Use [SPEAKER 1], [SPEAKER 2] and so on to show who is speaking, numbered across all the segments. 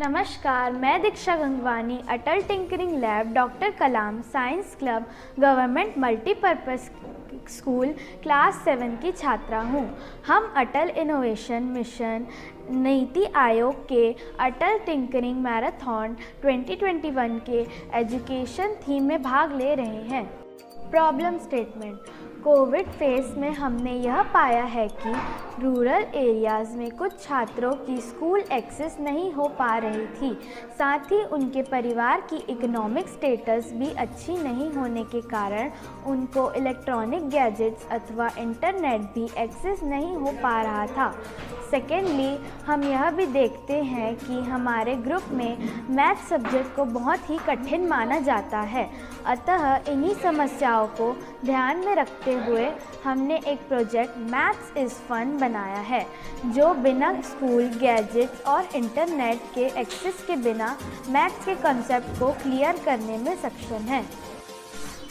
[SPEAKER 1] नमस्कार, मैं Diksha Gangwani Atal tinkering lab doctor Kalam science club government multipurpose school class 7 की छात्रा हूँ। हम अटल इनोवेशन मिशन नीति आयोग के अटल टिंकरिंग मैराथन 2021 के एजुकेशन थीम में भाग ले रहे हैं। Problem statement. कोविड फेज में हमने यह पाया है कि रूरल एरियाज़ में कुछ छात्रों की स्कूल एक्सेस नहीं हो पा रही थी। साथ ही उनके परिवार की इकोनॉमिक स्टेटस भी अच्छी नहीं होने के कारण उनको इलेक्ट्रॉनिक गैजेट्स अथवा इंटरनेट भी एक्सेस नहीं हो पा रहा था। सेकेंडली, हम यह भी देखते हैं कि हमारे ग्रुप में मैथ सब्जेक्ट को बहुत ही कठिन माना जाता है। अतः इन्हीं समस्याओं को ध्यान में रखते हुए हमने एक प्रोजेक्ट मैथ्स इज़ फन बनाया है, जो बिना स्कूल गैजेट्स और इंटरनेट के एक्सेस के बिना मैथ्स के कंसेप्ट को क्लियर करने में सक्षम है।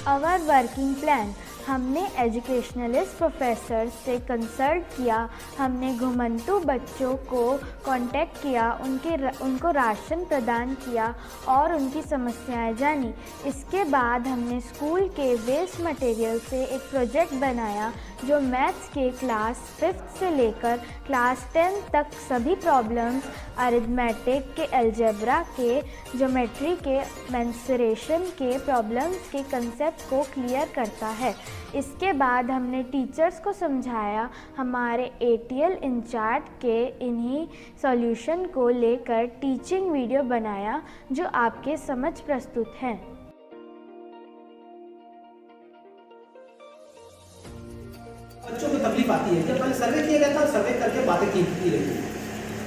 [SPEAKER 1] Our working plan. हमने एजुकेशनलिस्ट प्रोफेसर से कंसल्ट किया। हमने घुमंतू बच्चों को कांटेक्ट किया, उनको राशन प्रदान किया और उनकी समस्याएं जानी। इसके बाद हमने स्कूल के वेस्ट मटेरियल से एक प्रोजेक्ट बनाया जो मैथ्स के क्लास 5th से लेकर क्लास 10 तक सभी प्रॉब्लम्स, अरिथमेटिक के, अलजेब्रा के, ज्योमेट्री के, मेंसुरेशन के प्रॉब्लम्स के कंसेप्ट को क्लियर करता है। इसके बाद हमने टीचर्स को समझाया। हमारे ATL इंचार्ज के इन्हीं सॉल्यूशन को लेकर टीचिंग वीडियो बनाया जो आपके समझ प्रस्तुत हैं।
[SPEAKER 2] बच्चों को तकलीफ आती है। जब पहले सर्वे किया गया था, सर्वे करके बातें की गई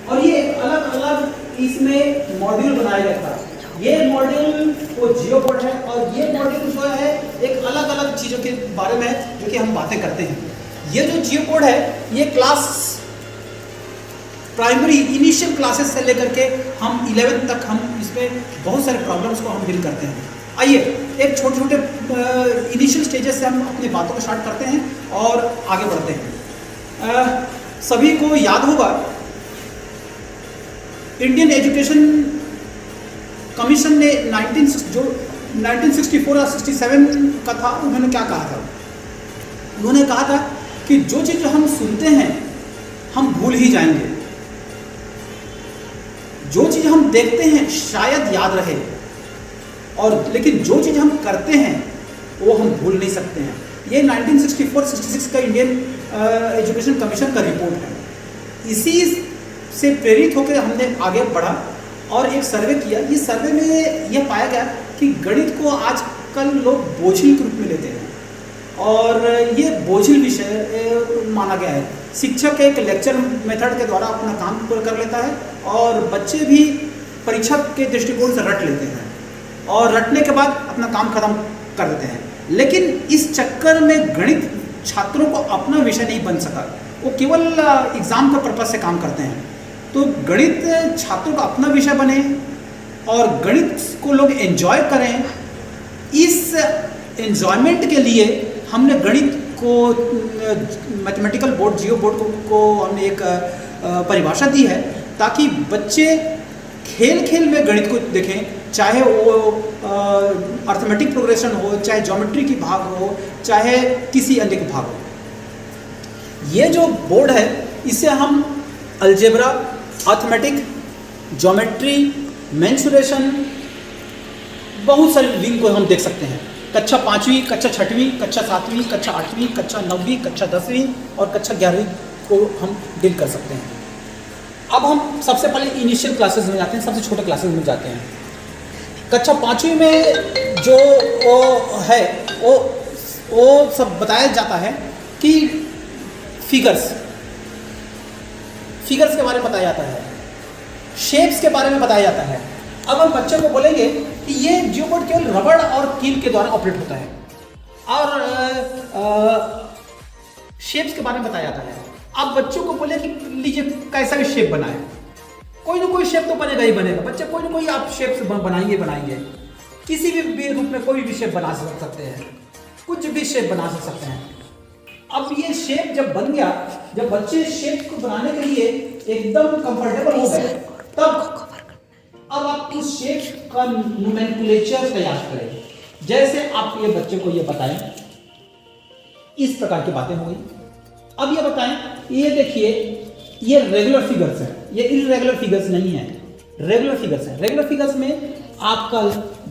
[SPEAKER 2] और ये अलग अलग इसमें मॉड्यूल बनाया गया था। ये मॉड्यूल वो जियो बोर्ड है और ये मॉड्यूल जो है एक अलग अलग चीज़ों के बारे में है जो कि हम बातें करते हैं। ये जो जियो बोर्ड है ये क्लास प्राइमरी इनिशियल क्लासेस से लेकर के हम 11th तक हम इसमें बहुत सारे प्रॉब्लम्स को हम डील करते हैं। आइए एक छोटे छोटे इनिशियल स्टेजेस से हम अपनी बातों को स्टार्ट करते हैं और आगे बढ़ते हैं। सभी को याद होगा इंडियन एजुकेशन कमीशन ने 1964 या 67 का था, उन्होंने क्या कहा था? उन्होंने कहा था कि जो चीज़ हम सुनते हैं हम भूल ही जाएंगे, जो चीज़ हम देखते हैं शायद याद रहे, और लेकिन जो चीज़ हम करते हैं वो हम भूल नहीं सकते हैं। ये 1964-66 का इंडियन एजुकेशन कमीशन का रिपोर्ट है। इसी से प्रेरित होकर हमने आगे बढ़ा और एक सर्वे किया। इस सर्वे में यह पाया गया कि गणित को आजकल लोग बोझिल के रूप में लेते हैं और ये बोझिल विषय माना गया है। शिक्षक एक लेक्चर मेथड के द्वारा अपना काम पूरा कर लेता है और बच्चे भी परीक्षा के दृष्टिकोण से रट लेते हैं और रटने के बाद अपना काम खत्म कर देते हैं। लेकिन इस चक्कर में गणित छात्रों को अपना विषय नहीं बन सका, वो केवल एग्ज़ाम का पर्पज़ से काम करते हैं। तो गणित छात्रों का अपना विषय बने और गणित को लोग एंजॉय करें। इस एंजॉयमेंट के लिए हमने गणित को मैथमेटिकल बोर्ड जियो बोर्ड को हमने एक परिभाषा दी है ताकि बच्चे खेल खेल में गणित को देखें, चाहे वो अर्थमेटिक प्रोग्रेशन हो, चाहे ज्योमेट्री की भाग हो, चाहे किसी अन्य भाग हो। ये जो बोर्ड है इसे हम अलजेब्रा, अर्थमेटिक, ज्योमेट्री, मेंसुरेशन, बहुत सारे विंग को हम देख सकते हैं। कक्षा 5वीं, कक्षा 6वीं, कक्षा 7वीं, कक्षा 8वीं, कक्षा 9वीं, कक्षा 10वीं और कक्षा 11वीं को हम डील कर सकते हैं। अब हम सबसे पहले इनिशियल क्लासेस में जाते हैं, सबसे छोटे क्लासेस में जाते हैं। कक्षा 5वीं में जो है वो सब बताया जाता है कि फिगर्स के बारे में बताया जाता है, शेप्स के बारे में बताया जाता है। अब हम बच्चे को बोलेंगे कि ये जियो बोर्ड केवल रबड़ और कील के द्वारा ऑपरेट होता है और शेप्स के बारे में बताया जाता है। अब बच्चों को बोले कि लीजिए कैसा भी शेप बनाए, कोई ना कोई शेप तो बनेगा ही बनेगा। बच्चे कोई ना कोई आप शेप्स बनाएंगे, किसी भी रूप में कोई भी शेप बना सकते हैं, कुछ भी शेप बना सकते हैं। अब ये शेप जब बन गया, जब बच्चे शेप को बनाने के लिए एकदम कंफर्टेबल हो गए, तब अब आप उस शेप का नोमेनक्लेचर तैयार करें। जैसे आप ये बच्चे को ये बताएं, इस प्रकार की बातें हो गई। अब ये बताएं, ये देखिए ये रेगुलर फिगर्स हैं, ये इररेगुलर फिगर्स नहीं है, रेगुलर फिगर्स हैं। रेगुलर फिगर्स में आपका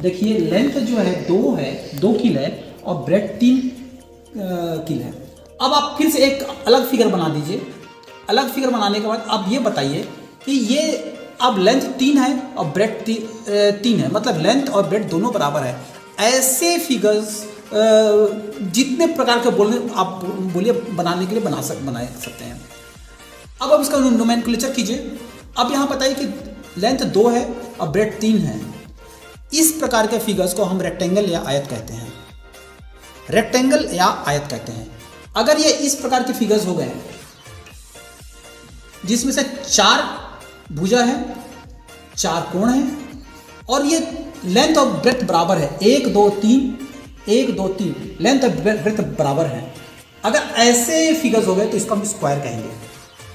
[SPEAKER 2] देखिए लेंथ जो है 2 है, 2 कील है और ब्रेड 3 कील है। अब आप फिर से एक अलग फिगर बना दीजिए। अलग फिगर बनाने के बाद अब ये बताइए कि ये अब लेंथ 3 है और ब्रेड 3 है, मतलब लेंथ और ब्रेड दोनों बराबर है। ऐसे फिगर्स जितने प्रकार के बोलने आप बोलिए बनाने के लिए बना सकते हैं। अब आप इसका नोमेनक्लेचर कीजिए। अब यहाँ बताइए कि लेंथ 2 है और ब्रेड 3 है। इस प्रकार के फिगर्स को हम रेक्टेंगल या आयत कहते हैं, रेक्टेंगल या आयत कहते हैं। अगर ये इस प्रकार के फिगर्स हो गए जिसमें से 4 भुजा है, 4 कोण है और ये लेंथ और ब्रेथ बराबर है, 1 2 3 1 2 3 लेंथ और ब्रेथ बराबर है। अगर ऐसे फिगर्स हो गए तो इसको हम स्क्वायर कहेंगे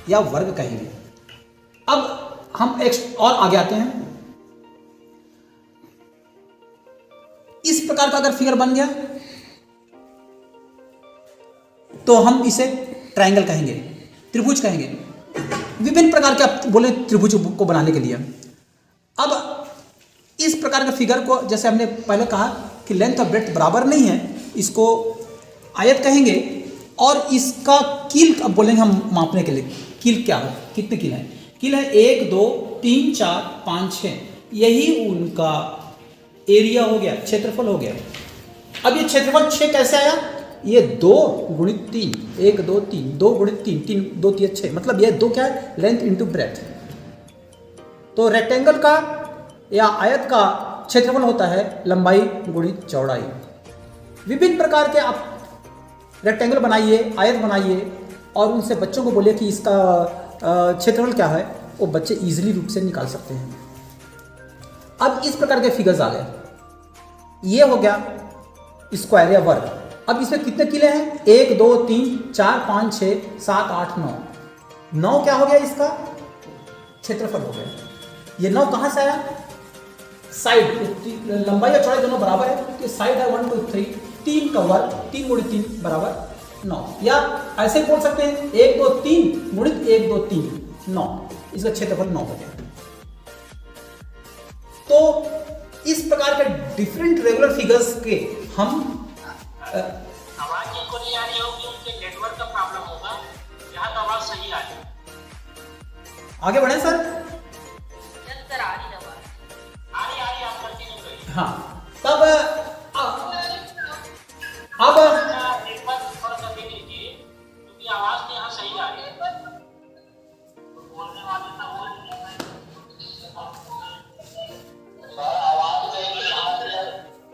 [SPEAKER 2] या वर्ग कहेंगे। अब हम एक और आगे आते हैं। इस प्रकार का अगर फिगर बन गया तो हम इसे ट्रायंगल कहेंगे, त्रिभुज कहेंगे। विभिन्न प्रकार के आप बोले त्रिभुज को बनाने के लिए। अब इस प्रकार के फिगर को जैसे हमने पहले कहा कि लेंथ और ब्रेथ बराबर नहीं है, इसको आयत कहेंगे। और इसका कील अब बोलेंगे हम मापने के लिए, कील क्या है, कितने कील है? कील है 1 2 3 4 5 6, यही उनका एरिया हो गया, क्षेत्रफल हो गया। अब ये क्षेत्रफल 6 कैसे आया? ये 2 गुणित 3, 1 2 3, 2 गुणित 3, 3 2 3 6, मतलब ये 2 क्या है? Length into breadth. तो रेक्टेंगल का या आयत का क्षेत्रफल होता है लंबाई गुणित चौड़ाई। विभिन्न प्रकार के आप रेक्टेंगल बनाइए, आयत बनाइए और उनसे बच्चों को बोलिए कि इसका क्षेत्रफल क्या है, वो बच्चे इजीली रूप से निकाल सकते हैं। अब इस प्रकार के फिगर्स आ गए, ये हो गया स्क्वायर या वर्ग। अब इसमें कितने किले हैं? 1 2 3 4 5 6 7 8 9, 9 क्या हो गया? इसका क्षेत्रफल हो गया। ये 9 कहां से आया? साइड, लंबाई और चौड़ाई दोनों बराबर है तो साइड है 1 2 3, 3 का वर्ग, 3 गुणित 3 बराबर 9। या ऐसे बोल सकते हैं 1 2 3 गुणित 1 2 3 9, इसका क्षेत्रफल 9 हो गया। तो इस प्रकार के डिफरेंट रेगुलर फिगर्स के हम
[SPEAKER 3] आवाज जिनको नहीं आ रही होगी उनके नेटवर्क का प्रॉब्लम होगा, यहाँ तो आवाज सही आ रही है।
[SPEAKER 2] आगे बढ़े सर।
[SPEAKER 3] आ रही आप कंटिन्यू करिए।
[SPEAKER 2] हाँ, तब अब
[SPEAKER 3] नेटवर्क थोड़ा सा देख लीजिए क्योंकि आवाज तो यहाँ सही आ रही है। तो बोलने वाले ना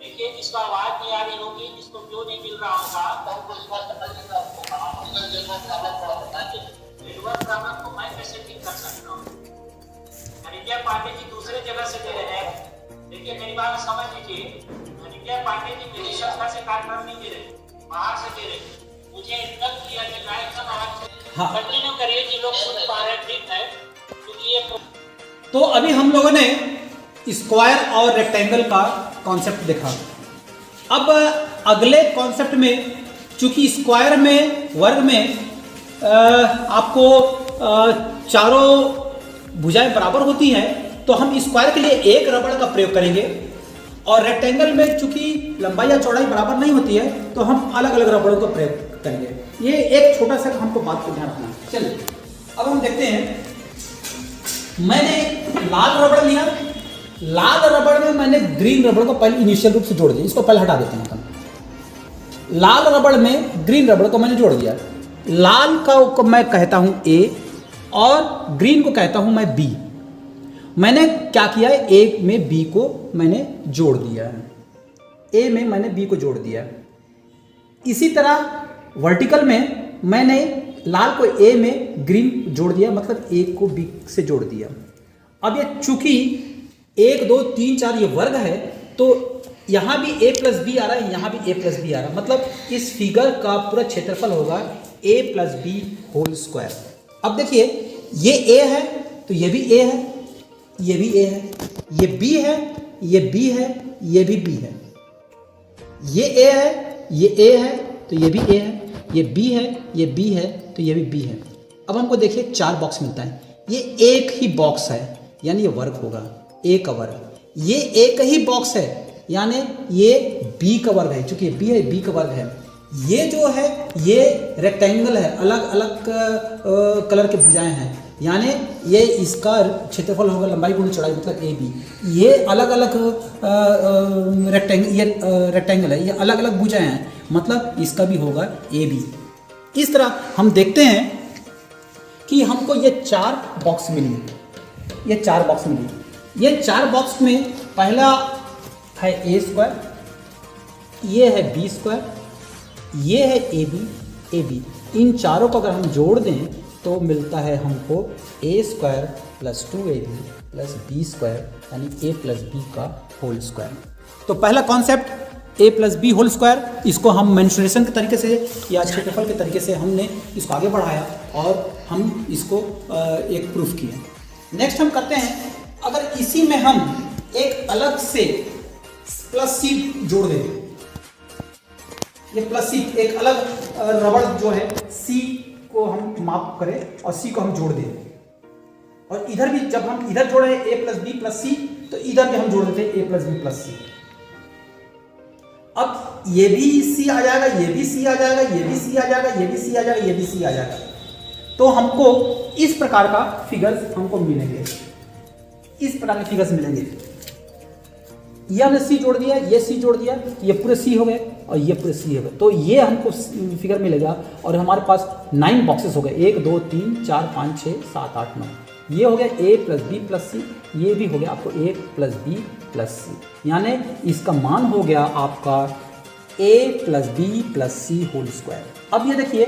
[SPEAKER 3] देखिए, जिसको आवाज नहीं आ रही होगी, जिसको क्यों नहीं मिल रहा होगा, नेटवर्क प्रॉब्लम को मैं कैसे ठीक कर सकता हूँ? धनंजय पांडे जी दूसरे जगह से दे रहे हैं। देखिए मेरी बात समझ लीजिए, धनंजय पांडे जी मेरी संस्था से कार्यक्रम नहीं दे रहे, बाहर से दे रहे। मुझे इंटरप्ट किया जाए सब आवाज कंटिन्यू करिए। जी लोग सुन पा रहे हैं, ठीक है, क्योंकि ये
[SPEAKER 2] तो अभी हम लोगों ने स्क्वायर और रेक्टेंगल का कॉन्सेप्ट देखा। अब अगले कॉन्सेप्ट में, चूंकि स्क्वायर में वर्ग में आपको चारों भुजाएं बराबर होती हैं, तो हम स्क्वायर के लिए एक रबड़ का प्रयोग करेंगे। और रेक्टेंगल में चूंकि लंबाई या चौड़ाई बराबर नहीं होती है, तो हम अलग अलग रबड़ों का प्रयोग करेंगे। ये एक छोटा सा हमको बात को ध्यान रखना। चलिए अब हम देखते हैं। मैंने लाल रबड़ लिया, लाल रबड़ में मैंने ग्रीन रबड़ को पहले इनिशियल रूप से जोड़ दिया। इसको पहले हटा देते हैं हम। लाल रबड़ में ग्रीन रबड़ को मैंने जोड़ दिया। लाल को मैं कहता हूं A और ग्रीन को कहता हूं मैं B। मैंने क्या किया है, A में B को मैंने जोड़ दिया है, A में मैंने B को जोड़ दिया। इसी तरह वर्टिकल में मैंने लाल को A में ग्रीन जोड़ दिया, मतलब A को B से जोड़ दिया। अब ये चूंकि 1 2 3 4 ये वर्ग है, तो यहाँ भी A प्लस बी आ रहा है, यहाँ भी A प्लस बी आ रहा है, मतलब इस फिगर का पूरा क्षेत्रफल होगा A plus B whole square. अब देखिए ये A है तो ये भी A है, ये भी A है, ये B है, ये B है, ये भी B है, ये A है, ये A है तो ये भी A है, ये B है, ये B है तो ये भी B है। अब हमको देखिए 4 बॉक्स मिलता है, ये एक ही बॉक्स है यानी ये वर्ग होगा, A का वर्ग। ये एक ही बॉक्स है यानी ये B का वर्ग है, चूंकि ये B है, B का वर्ग है। ये जो है ये रेक्टेंगल है, अलग अलग कलर के भुजाएं हैं, यानी ये इसका क्षेत्रफल होगा लंबाई गुणा चौड़ाई मतलब AB। ये अलग अलग रेक्टेंगल है, ये अलग अलग भुजाएं हैं मतलब इसका भी होगा AB। इस तरह हम देखते हैं कि हमको ये 4 बॉक्स मिली, ये 4 बॉक्स मिली। ये 4 बॉक्स में पहला है A², ये है B², ये है AB। इन चारों को अगर हम जोड़ दें तो मिलता है हमको A² + 2AB + B² यानी A + B का होल स्क्वायर। तो पहला concept A + B whole square, इसको हम मेंसुरेशन के तरीके से या क्षेत्रफल के तरीके से हमने इसको आगे बढ़ाया और हम इसको एक प्रूफ किया। नेक्स्ट हम करते हैं, अगर इसी में हम एक अलग से +C जोड़ दें, ये +C एक अलग रबड़ जो है C को हम माप करें और C को हम जोड़ दें, और इधर भी जब हम इधर जोड़े A + B + C तो इधर भी हम जोड़ देते हैं A + B + C। अब ये भी C आ जाएगा, ये भी C आ जाएगा, ये भी C आ जाएगा, ये भी C आ जाएगा, ये भी C आ जाएगा। तो हमको इस प्रकार का फिगर्स हमको मिलेंगे, इस प्रकार के फिगर्स मिलेंगे। ये हमने C जोड़ दिया, ये C जोड़ दिया, ये पूरे C हो गए और ये पूरे C हो गए, तो ये हमको फिगर मिलेगा। और हमारे पास 9 बॉक्सेस हो गए, 1 2 3 4 5 6 7 8 9। ये हो गया A + B + C, ये भी हो गया आपको A + B + C, यानी इसका मान हो गया आपका A + B + C whole square. अब ये देखिए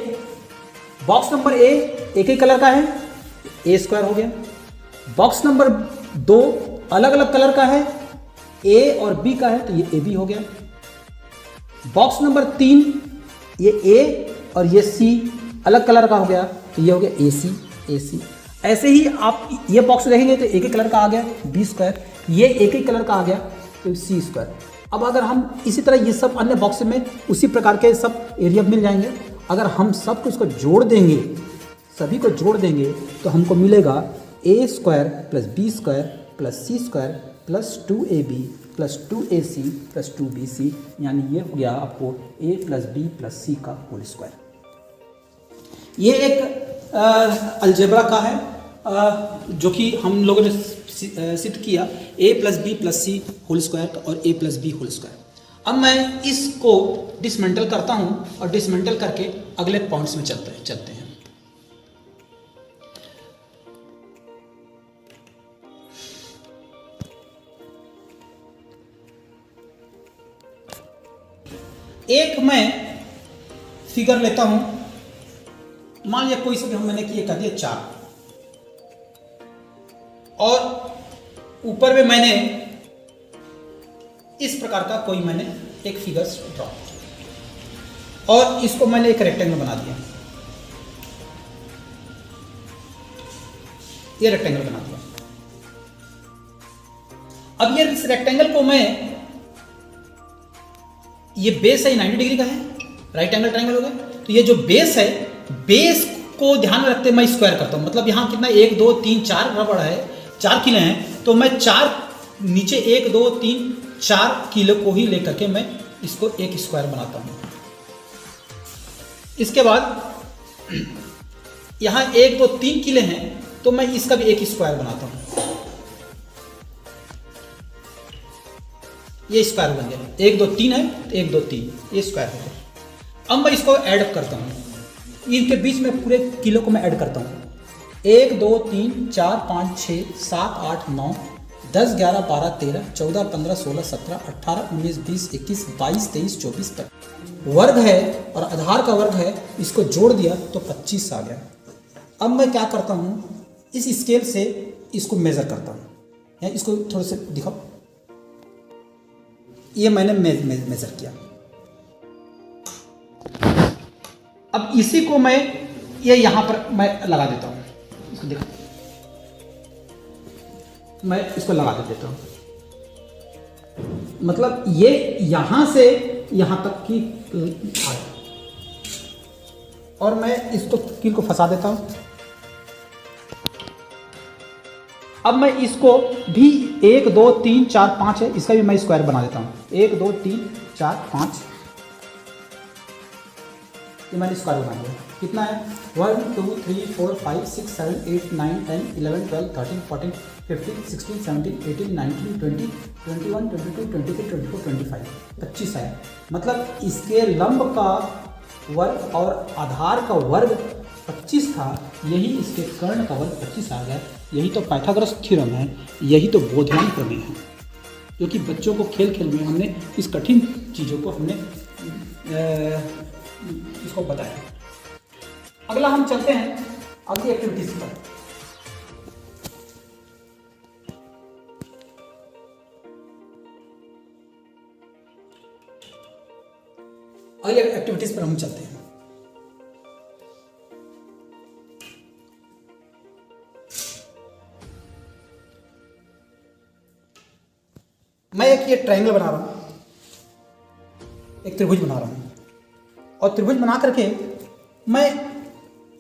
[SPEAKER 2] बॉक्स नंबर A एक ही कलर का है, A² हो गया। बॉक्स नंबर 2 अलग अलग कलर का है, A और B का है तो ये AB हो गया। बॉक्स नंबर 3 ये A और ये C अलग कलर का हो गया तो ये हो गया AC। ऐसे ही आप ये बॉक्स देखेंगे तो एक ही कलर का आ गया B², ये एक ही कलर का आ गया तो C²। अब अगर हम इसी तरह ये सब अन्य बॉक्स में उसी प्रकार के सब एरिया मिल जाएंगे, अगर हम सब कुछ को जोड़ देंगे, सभी को जोड़ देंगे तो हमको मिलेगा A² + B² + C² + 2AB + 2AC + 2BC, यानी ये हो गया आपको A + B + C का होल स्क्वायर। ये एक अलजेब्रा का है जो कि हम लोगों ने सिद्ध किया, A + B + C whole square और A + B होल स्क्वायर। अब मैं इसको डिसमेंटल करता हूँ और डिसमेंटल करके अगले पॉइंट्स में चलते हैं। एक मैं फिगर लेता हूं, मान लिया कोई से भी मैंने किए कर दिया 4, और ऊपर में मैंने इस प्रकार का कोई मैंने एक फिगर ड्रॉ और इसको मैंने एक रेक्टेंगल बना दिया, ये रेक्टेंगल बना दिया। अब ये इस रेक्टेंगल को मैं, ये बेस है 90 डिग्री का है, राइट एंगल ट्रायंगल हो गया, तो ये जो बेस है, बेस को ध्यान में रखते हुए मैं स्क्वायर करता हूं। मतलब यहां कितना 1 2 3 4 रबड़ है, 4 किले हैं, तो मैं 4 नीचे 1 2 3 4 किलो को ही लेकर के मैं इसको एक स्क्वायर बनाता हूं। इसके बाद यहां 1 2 3 किले हैं तो मैं इसका भी एक स्क्वायर बनाता हूं, ये स्क्वायर बन गया। 1 2 3 है तो 1 2 3 ये स्क्वायर हो गया। अब मैं इसको ऐड करता हूँ, इनके बीच में पूरे किलो को मैं ऐड करता हूँ। 1 2 3 4 5 6 7 8 9 10 11 12 13 14 15 16 17 18 19 20 21 22 23 24 तक वर्ग है और आधार का वर्ग है, इसको जोड़ दिया तो 25 आ गया। अब मैं क्या करता हूँ, इस स्केल से इसको मेजर करता हूँ, इसको थोड़े से दिखाओ, ये मैंने मेजर किया। अब इसी को मैं ये यहां पर मैं लगा देता हूं, इसको देखो मैं इसको लगा देता हूँ, मतलब ये यहाँ से यहाँ तक की आए, और मैं इसको कील को फंसा देता हूँ। अब मैं इसको भी 1 2 3 4 5 है, इसका भी मैं स्क्वायर बना देता हूँ। 1 2 3 4 5, ये मैंने स्क्वायर बना दिया। कितना है? 1 2 3 4 5 6 7 8 9 10 11 12 13 14 15 16 17 18 19 20 21 22 23 24 25 25 है। मतलब इसके लंब का वर्ग और आधार का वर्ग 25 था, यही इसके कर्ण का वर्ग 25 आ गया। यही तो पाइथागोरस थ्योरम है, यही तो बोधमान प्रमेय है, जो कि बच्चों को खेल खेल में हमने इस कठिन चीज़ों को हमने इसको बताया। अगला हम चलते हैं अगली एक्टिविटीज पर। अगली एक्टिविटीज पर हम चलते हैं। मैं एक ये ट्रायंगल बना रहा हूं, एक त्रिभुज बना रहा हूं, और त्रिभुज बना करके मैं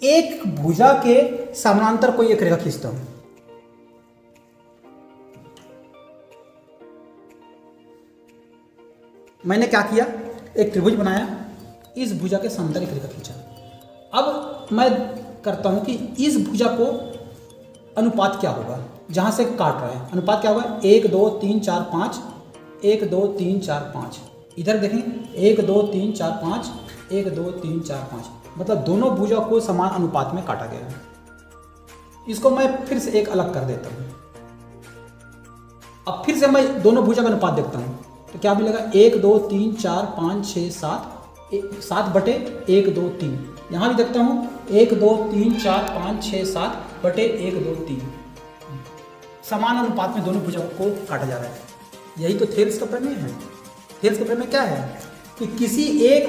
[SPEAKER 2] एक भुजा के समानांतर कोई एक रेखा खींचता हूं। मैंने क्या किया, एक त्रिभुज बनाया, इस भुजा के समांतर एक रेखा खींचा। अब मैं करता हूं कि इस भुजा को अनुपात क्या होगा, जहां से काट रहा है अनुपात क्या होगा, 1 2 3 4 5, 1 2 3 4 5। इधर देखें 1 2 3 4 5, 1 2 3 4 5, मतलब दोनों भुजा को समान अनुपात में काटा गया है। इसको मैं फिर से एक अलग कर देता हूं। अब फिर से मैं दोनों भुजा का अनुपात देखता हूं, तो क्या मिलेगा, 1 2 3 4 5 6 7, 7 बटे 1 2 3। यहाँ भी देखता हूँ 1 2 3 4 5 6 7 बटे 1 2 3, समान अनुपात में दोनों भुजाओं को काटा जा रहा है। यही तो थेल्स का प्रमेय है। थेल्स का प्रमेय क्या है कि किसी एक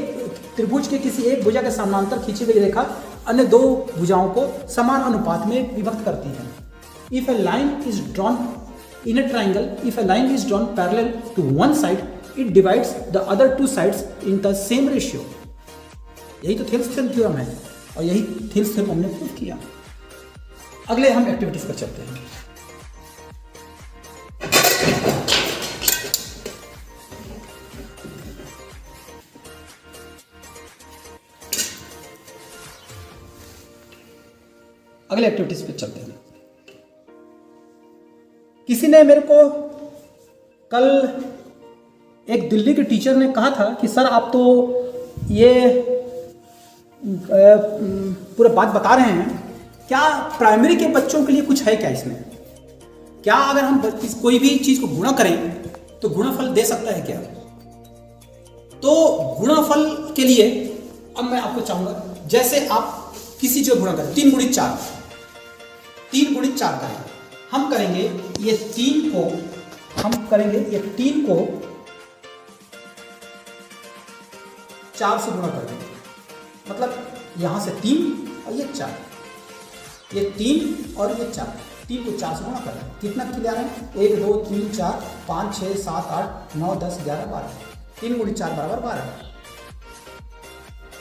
[SPEAKER 2] त्रिभुज के किसी एक भुजा के समानांतर खींची गई रेखा अन्य दो भुजाओं को समान अनुपात में विभक्त करती है। If a line is drawn in a triangle, if a line is drawn parallel to one side, it divides the other two sides in the same ratio. यही तो थेल्स थ्योरम है, और यही थेल्स थ्योरम हमने prove किया। अगले हम activities पर चलते हैं। अगले एक्टिविटीज पे चलते हैं। किसी ने मेरे को कल, एक दिल्ली के टीचर ने कहा था कि सर आप तो ये पूरा बात बता रहे हैं, क्या प्राइमरी के बच्चों के लिए कुछ है क्या इसमें? क्या अगर हम कोई भी चीज को गुणा करें तो गुणनफल दे सकता है क्या? तो गुणनफल के लिए अब मैं आपको चाहूंगा, जैसे आप किसी चीज को गुणा करें, 3 गुणित 4, 3 गुणित 4 करें। हम करेंगे ये 3 को, हम करेंगे ये 3 को 4 से गुणा कर देंगे, मतलब यहां से 3 और ये 4, ये 3 और ये 4, 3 को 4 से गुणा कर रहे हैं। कितना किया रहे हैं, 1 2 3 4 5 6 7 8 9 10 11 12, 3 गुणित 4 बराबर 12।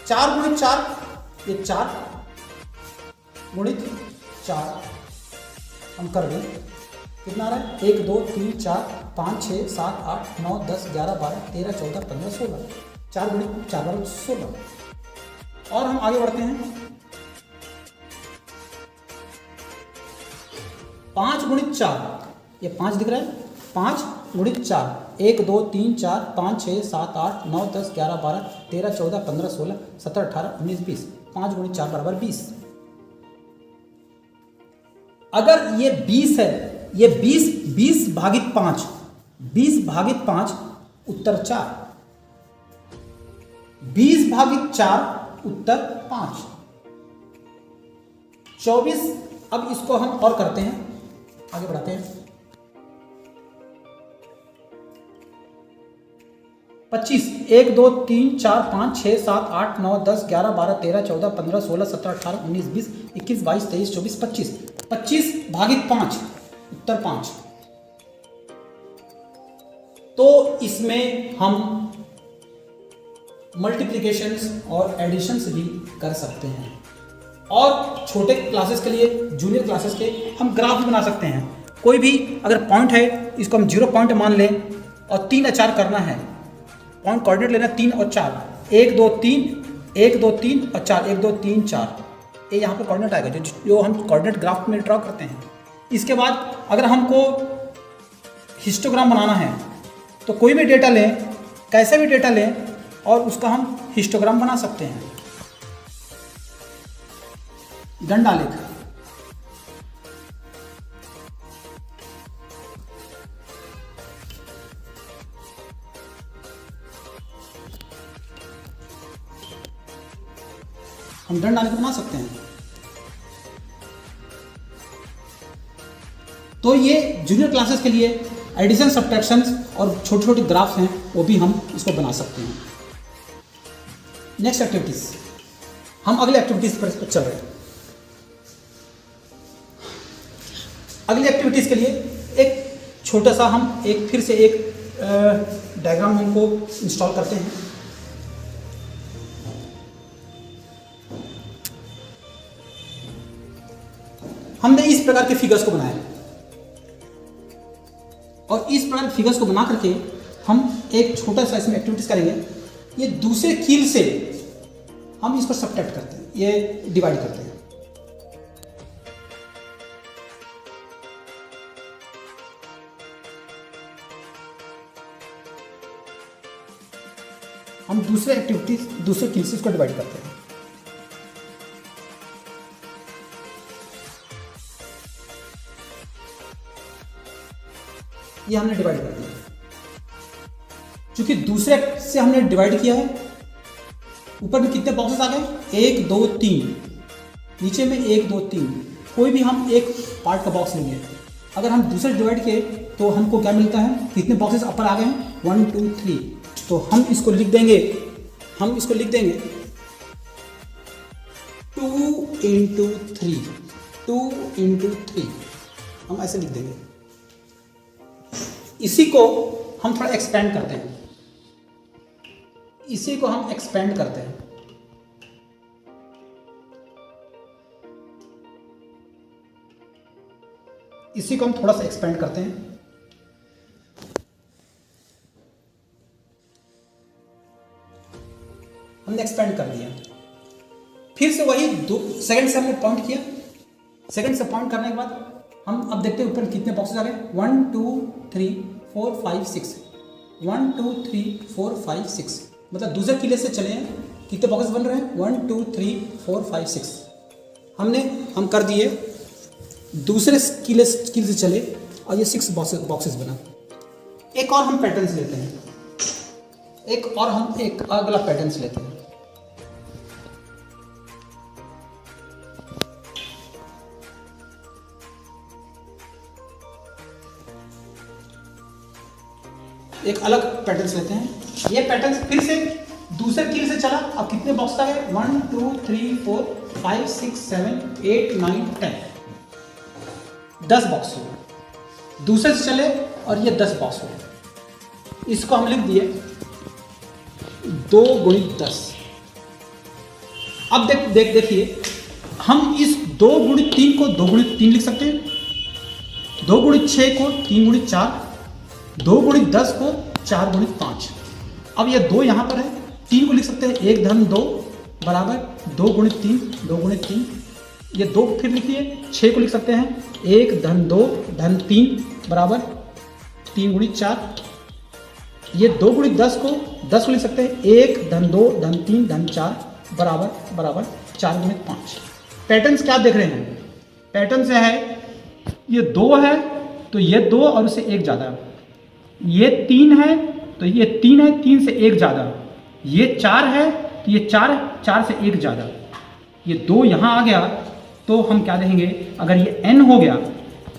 [SPEAKER 2] 4 गुणित 4, ये 4 गुणित 4 हम कर दें, कितना आ रहा है, 1 2 3 4 5 6 7 8 9 10 11 12 13 14 15 16, 4 गुणित 4 बराबर 16। और हम आगे बढ़ते हैं, 5 गुणित 4, ये 5 दिख रहा है, 5 गुणित 4, 1 2 3 4 5 6 7 8 9 10 11 12 13 14 15 16 17 18 19 20, 5 गुणित 4 बराबर 20। अगर ये 20 है, ये 20 भागित 5, 20 भागित 5 उत्तर 4, 20 भागित 4 उत्तर 5, 24। अब इसको हम और करते हैं, आगे बढ़ाते हैं, 25, 1 2 3 4 5 6 7 8 9 10 11 12 13 14 15 16 17 18 19 20 21 22 23 24 25, 25 भागित 5 उत्तर 5, तो इसमें हम मल्टीप्लिकेशंस और एडिशंस भी कर सकते हैं। और छोटे क्लासेस के लिए, जूनियर क्लासेस के, हम ग्राफ भी बना सकते हैं। कोई भी अगर पॉइंट है, इसको हम 0 पॉइंट मान लें और 3 या 4 करना है, पॉइंट कोऑर्डिनेट लेना 3 और 4, 1 2 3, 1 2 3 और 4, 1 2 3 4, ये यहाँ पर कोऑर्डिनेट आएगा जो हम कोऑर्डिनेट ग्राफ में ड्रॉ करते हैं। इसके बाद अगर हमको हिस्टोग्राम बनाना है तो कोई भी डेटा लें, कैसा भी डेटा लें और उसका हम हिस्टोग्राम बना सकते हैं। दंडालेख, हम दंडालेख बना सकते हैं। तो ये जूनियर क्लासेस के लिए एडिशन, सब्ट्रैक्शंस और छोटे छोटे ग्राफ्स हैं, वो भी हम इसको बना सकते हैं। नेक्स्ट एक्टिविटीज, हम अगले एक्टिविटीज पर चल रहे हैं। अगली एक्टिविटीज के लिए एक छोटा सा हम फिर से एक डायग्राम हमको इंस्टॉल करते हैं। हमने इस प्रकार के फिगर्स को बनाया और इस प्रकार के फिगर्स को बना करके हम एक छोटा सा इसमें एक्टिविटीज करेंगे। ये दूसरे कील से हम इसको सब्ट्रैक्ट करते हैं, ये डिवाइड करते हैं। हम दूसरे एक्टिविटीज, दूसरे कील से इसको डिवाइड करते हैं। ये हमने डिवाइड कर दिया। चूंकि दूसरे से हमने डिवाइड किया है, ऊपर में कितने बॉक्सेस आ गए, 1 2 3, नीचे में 1 2 3। कोई भी हम एक पार्ट का बॉक्स लेंगे, अगर हम दूसरे डिवाइड किए तो हमको क्या मिलता है, कितने बॉक्सेस अपर आ गए हैं, 1 2 3। तो हम इसको लिख देंगे, 2 into 3, 2 into 3, हम ऐसे लिख देंगे। इसी को हम थोड़ा एक्सपेंड करते हैं, इसी को हम एक्सपेंड करते हैं। इसी को हम थोड़ा सा एक्सपेंड करते हैं। हमने एक्सपेंड कर दिया। फिर से वही सेकंड से हमने पॉइंट किया। सेकंड से पॉइंट करने के बाद हम अब देखते हैं ऊपर कितने बॉक्सेस आ गए, 1 2 3 4 5 6, 1 2 3 4 5 6। मतलब दूसरे किले से चले हैं, कितने बॉक्सेस बन रहे हैं, 1 2 3 4 5 6। हम कर दिए। दूसरे किले से चले और ये 6 बॉक्सेस बना। एक और हम पैटर्न्स लेते हैं, एक अगला पैटर्न्स लेते हैं। एक अलग पैटर्न्स लेते हैं। ये पैटर्न्स फिर से दूसरे कील से चला, अब कितने बॉक्स आ गए, 1 2 3 4 5 6 7 8 9 10, 10 बॉक्स हो गए। दूसरे से चले और ये 10 बॉक्स हो गए। इसको हम लिख दिए 2 × 10। अब देखिए, हम इस 2 × 3 को 2 × 3 लिख सकते हैं, 2 × 6 को 3 × 4, 2 × 10 को 4 × 5। अब ये 2 यहाँ पर है, 3 को लिख सकते हैं 1 धन 2 बराबर 2 × 3, 2 × 3। ये 2 फिर लिखिए, 6 को लिख सकते हैं 1 धन 2 धन 3 बराबर 3 × 4। ये 2 × 10 को लिख सकते हैं 1 धन 2 धन 3 धन 4 बराबर 4 × 5। पैटर्न्स क्या देख रहे हैं, पैटर्न से है, ये 2 है तो ये 2 और उससे 1 ज़्यादा, ये 3 है तो ये 3 है, 3 से 1 ज़्यादा, ये 4 है तो ये 4 से 1 ज़्यादा, ये 2 यहाँ आ गया तो हम क्या देखेंगे, अगर ये n हो गया,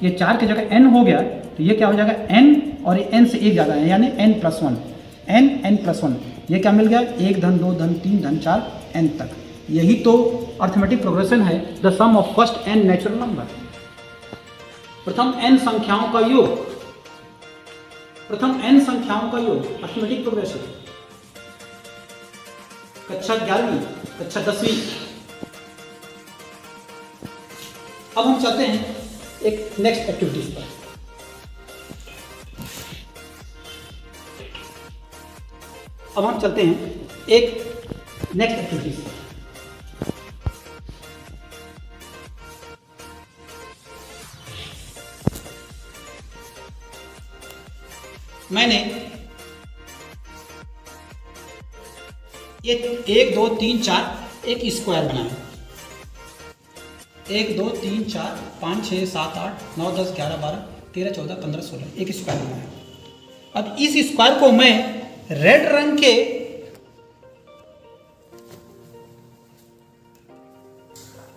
[SPEAKER 2] ये 4 की जगह n हो गया तो ये क्या हो जाएगा n, और ये n से 1 ज़्यादा है यानी n+1, n+1। ये क्या मिल गया, 1 धन 2 धन 3 धन 4 n तक। यही तो अर्थमेटिक प्रोग्रेशन है, the sum of first n natural number. प्रथम n संख्याओं का योग, प्रथम n संख्याओं का योग, अर्थमेटिक प्रोग्रेशन, कक्षा 11वीं, कक्षा 10वीं। अब हम चलते हैं एक नेक्स्ट एक्टिविटीज पर। अब हम चलते हैं एक नेक्स्ट एक्टिविटीज पर। मैंने ये 1 2 3 4 एक स्क्वायर बनाया। 1 2 3 4 5 6 7 8 9 10 11 12 13 14 15 16 एक स्क्वायर बनाया। अब इस स्क्वायर को मैं रेड रंग के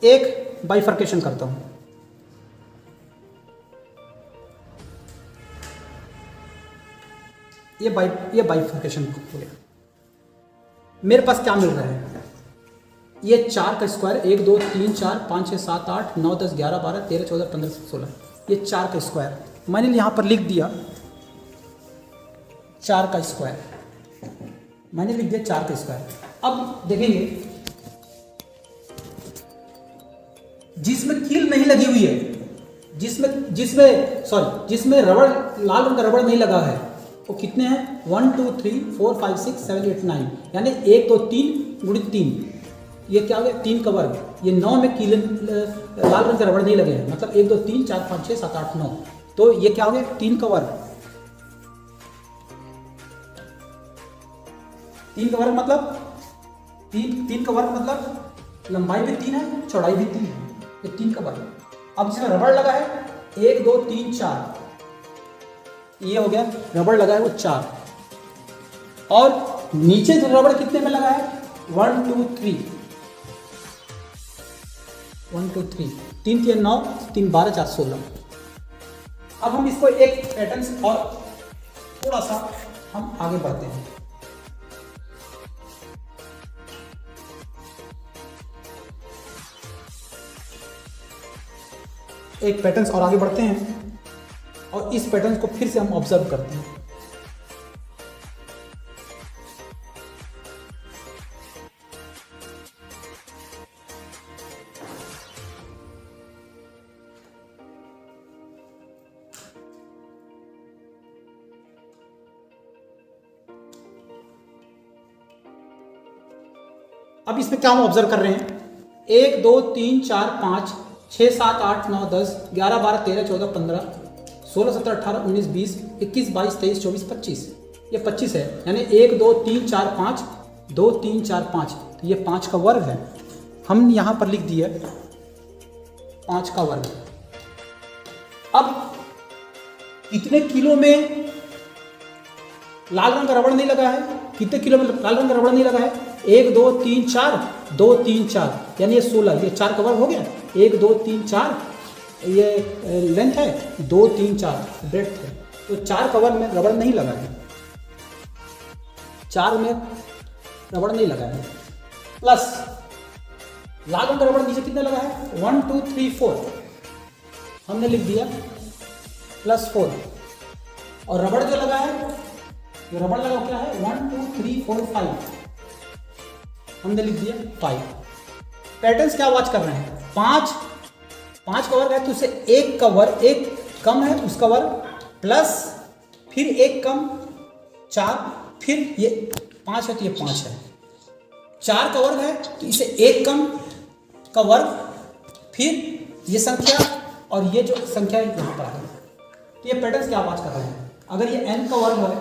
[SPEAKER 2] एक बाइफर्केशन करता हूं। ये बाइफर्केशन हो गया। मेरे पास क्या मिल रहा है? ये 4 का स्क्वायर, 1 2 3 4 5 6 7 8 9 10 11 12 13 14 15 16, ये 4 का स्क्वायर मैंने यहाँ पर लिख दिया। 4 का स्क्वायर मैंने लिख दिया, 4 का स्क्वायर। अब देखेंगे जिसमें कील नहीं लगी हुई है, जिसमें रबड़, लाल रंग का रबड़ नहीं लगा है, वो कितने हैं? 1 2 3 4 5 6 7 8 9, यानी 1 2 3 गुणित 3, ये क्या हो गया? 3 का वर्ग। ये 9 में कील लाल रंग का रबड़ नहीं लगे हैं, मतलब 1 2 3 4 5 6 7 8 9, तो ये क्या हो गया? 3 का वर्ग। 3 का वर्ग मतलब 3 का वर्ग मतलब लंबाई भी 3 है, चौड़ाई भी 3 है, ये 3 का वर्ग। अब जिसमें रबड़ लगा है 1 2 3 4, ये हो गया रबड़ लगा है वो 4, और नीचे जो रबड़ कितने में लगा है? 1 2 3 1 2 3, 3 3 9 3 12 4 16। अब हम इसको एक पैटर्न से और थोड़ा सा हम आगे बढ़ते हैं। एक पैटर्न और आगे बढ़ते हैं और इस पैटर्न को फिर से हम ऑब्जर्व करते हैं। अब इसमें क्या हम ऑब्जर्व कर रहे हैं? 1 2 3 4 5 6 7 8 9 10 11 12 13 14 15 16 17 18 19 20 21 22 23 24 25, ये 25 है, यानी 1 2 3 4 5 2 3 4 5, तो ये 5 का वर्ग है। हम यहाँ पर लिख दिए 5 का वर्ग। अब कितने किलो में लाल रंग का रबड़ नहीं लगा है? कितने किलो में लाल रंग का रबड़ नहीं लगा है? 1 2 3 4 2 3 4, यानी ये 16, ये 4 का वर्ग हो गया। 1 2 3 4 ये लेंथ है, 2 3 4 ब्रेड्थ है, तो 4 का वर्ग में रबड़ नहीं लगा है, 4 में रबड़ नहीं लगा है। प्लस लाल रंग का रबड़ नीचे कितना लगा है? 1 2 3 4, हमने लिख दिया प्लस 4, और रबड़ जो लगा है, जो रबड़ लगा क्या है? 1 2 3 4 5, हमने लिख दिया 5। पैटर्न्स क्या वॉच कर रहे हैं? 5 का वर्ग है तो उसे 1 का वर्ग, 1 कम है उसका वर्ग, प्लस फिर 1 कम 4, फिर ये 5 है तो ये 5 है। 4 का वर्ग है तो इसे 1 कम का वर्ग, फिर ये संख्या और ये जो संख्या है यहाँ पर आ गई। तो ये पैटर्न्स क्या वॉच कर रहे हैं? अगर ये n का वर्ग है,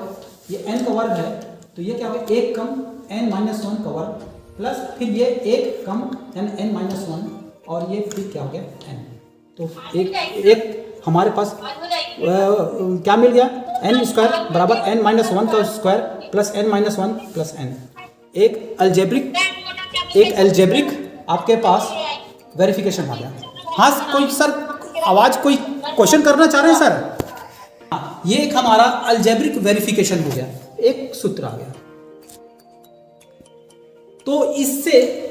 [SPEAKER 2] ये n का वर्ग है, तो ये क्या होगा? 1 कम n-1 का वर्ग, प्लस फिर ये 1 कम यानी n-1, और ये फिर क्या हो गया? n। तो एक हमारे पास क्या मिल गया? n स्क्वायर बराबर n-1 का square plus n-1 plus n। एक एल्जेब्रिक आपके पास वेरिफिकेशन आ गया। हाँ कोई सर आवाज, कोई क्वेश्चन करना चाह रहे हैं सर? हाँ, ये एक हमारा एल्जेब्रिक वेरिफिकेशन हो गया, एक सूत्र आ गया। तो इससे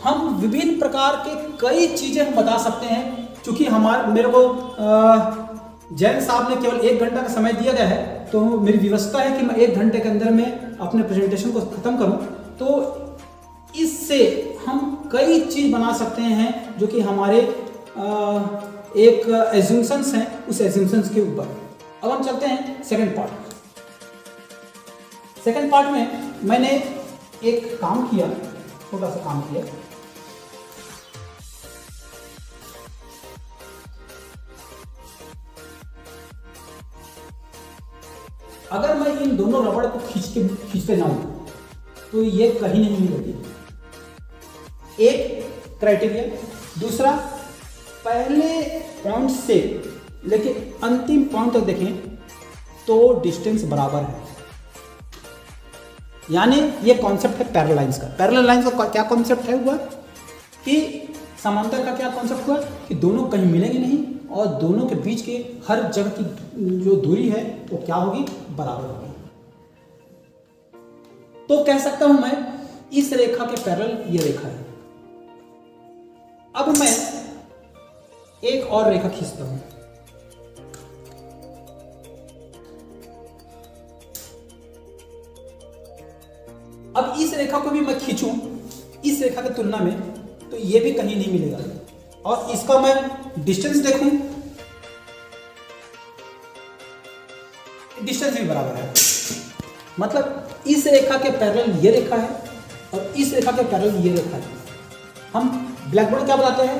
[SPEAKER 2] हम विभिन्न प्रकार के कई चीजें हम बता सकते हैं। क्योंकि मेरे को जैन साहब ने केवल 1 घंटा का समय दिया गया है, तो मेरी व्यवस्था है कि मैं 1 घंटे के अंदर में अपने प्रेजेंटेशन को ख़त्म करूं। तो इससे हम कई चीज़ बना सकते हैं जो कि हमारे एक एज्यूम्शंस हैं, उस एज्यूम्शंस के ऊपर। अब हम चलते हैं सेकंड पार्ट। सेकंड पार्ट में मैंने एक काम किया, छोटा सा काम किया। अगर मैं इन दोनों रबड़ को खींचते ना हूं तो ये कहीं नहीं मिलेगी। एक क्राइटेरिया। दूसरा, पहले पॉइंट से लेके अंतिम पॉइंट तक देखें तो डिस्टेंस बराबर है। यानी ये कॉन्सेप्ट है पैरेलल लाइंस का। पैरेलल लाइंस का क्या कॉन्सेप्ट है हुआ कि समांतर का क्या कॉन्सेप्ट हुआ कि दोनों कहीं मिलेंगे नहीं और दोनों के बीच के हर जगह की जो दूरी है वो क्या होगी, बराबर होगी। तो कह सकता हूं मैं इस रेखा के पैरेलल ये रेखा है। अब मैं एक और रेखा खींचता हूं। अब इस रेखा को भी मैं खींचूं इस रेखा की तुलना में तो ये भी कहीं नहीं मिलेगा। और इसका मैं डिस्टेंस देखूं, डिस्टेंस भी बराबर है। मतलब इस रेखा के पैरेलल ये रेखा है और इस रेखा के पैरेलल ये रेखा है। हम ब्लैक बोर्ड क्या बताते हैं,